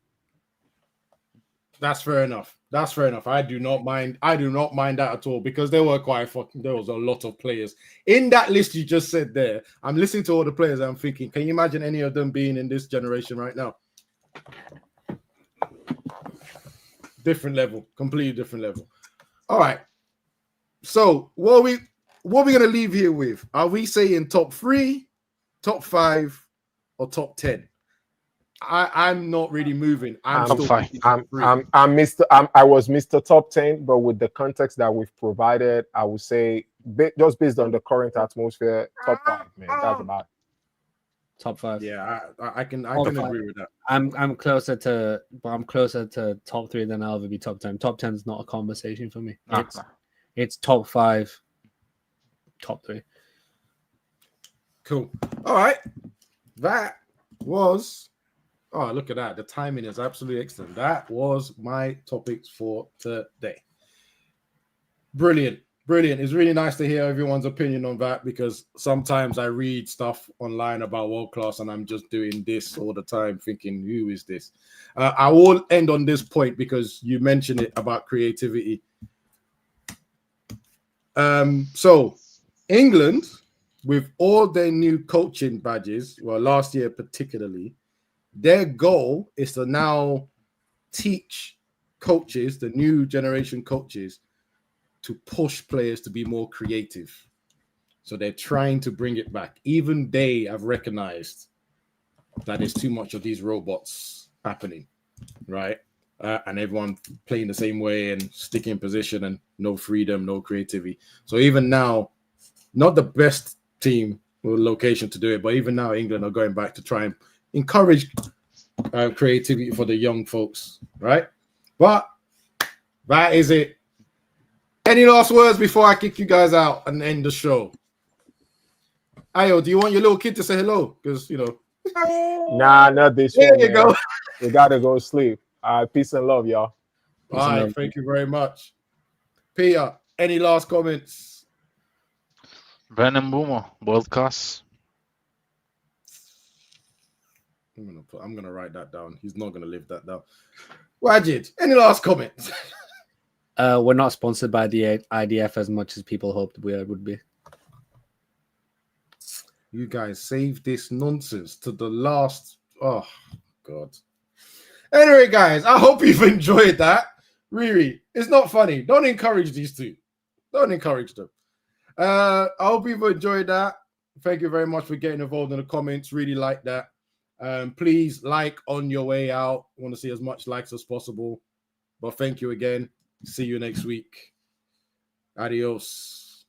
That's fair enough. I do not mind that at all because there was a lot of players in that list you just said there. I'm listening to all the players. I'm thinking, can you imagine any of them being in this generation right now? Different level, completely different level. All right. So what are we gonna leave here with? Are we saying top 3, top 5, or top 10? I'm not really moving. I was Mr. Top 10, but with the context that we've provided, I would say just based on the current atmosphere, top 5, man. That's about it. Top 5. Yeah, I can agree with that. I'm closer to top 3 than I'll ever be top 10. Top 10 is not a conversation for me. It's top 5, top 3. Cool. All right. That was. Oh, look at that. The timing is absolutely excellent. That was my topics for today. Brilliant. Brilliant. It's really nice to hear everyone's opinion on that because sometimes I read stuff online about world class and I'm just doing this all the time thinking, who is this? I will end on this point because you mentioned it about creativity. So England, with all their new coaching badges, well, last year particularly, their goal is to now teach coaches, the new generation coaches, to push players to be more creative. So they're trying to bring it back. Even they have recognized that there's too much of these robots happening, right? And everyone playing the same way and sticking in position and no freedom, no creativity. So even now, not the best team or location to do it, but even now England are going back to try and encourage creativity for the young folks, right? But that is it. Any last words before I kick you guys out and end the show? Ayo, do you want your little kid to say hello? Because, you know. Nah, not this There one. you go. You gotta go sleep. Peace and love, y'all. All right, thank you very much. Peter, any last comments? Mbeumo, world class. I'm gonna write that down. He's not gonna live that down. Wajid, any last comments? We're not sponsored by the IDF as much as people hoped we would be. You guys save this nonsense to the last. Oh, God. Anyway, guys, I hope you've enjoyed that. Riri, it's not funny. Don't encourage these two. Don't encourage them. I hope you've enjoyed that. Thank you very much for getting involved in the comments. Really like that. Please like on your way out. I want to see as much likes as possible. But thank you again. See you next week. Adios.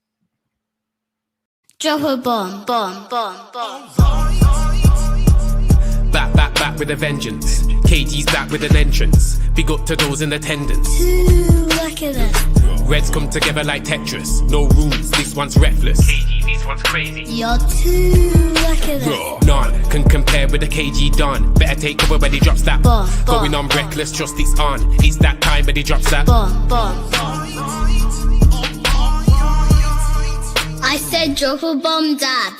Drop a bomb, bomb, bomb, bomb. Back with a vengeance. KG's back with an entrance. Big up to those in attendance. Too lucky then. Reds come together like Tetris. No rules, this one's reckless. KG, this one's crazy. You're too lucky then. None can compare with the KG Don. Better take cover when he drops that. Bomb, Going on reckless, trust it's on. It's that time when he drops that. Bomb, bomb. I said drop a bomb, Dad.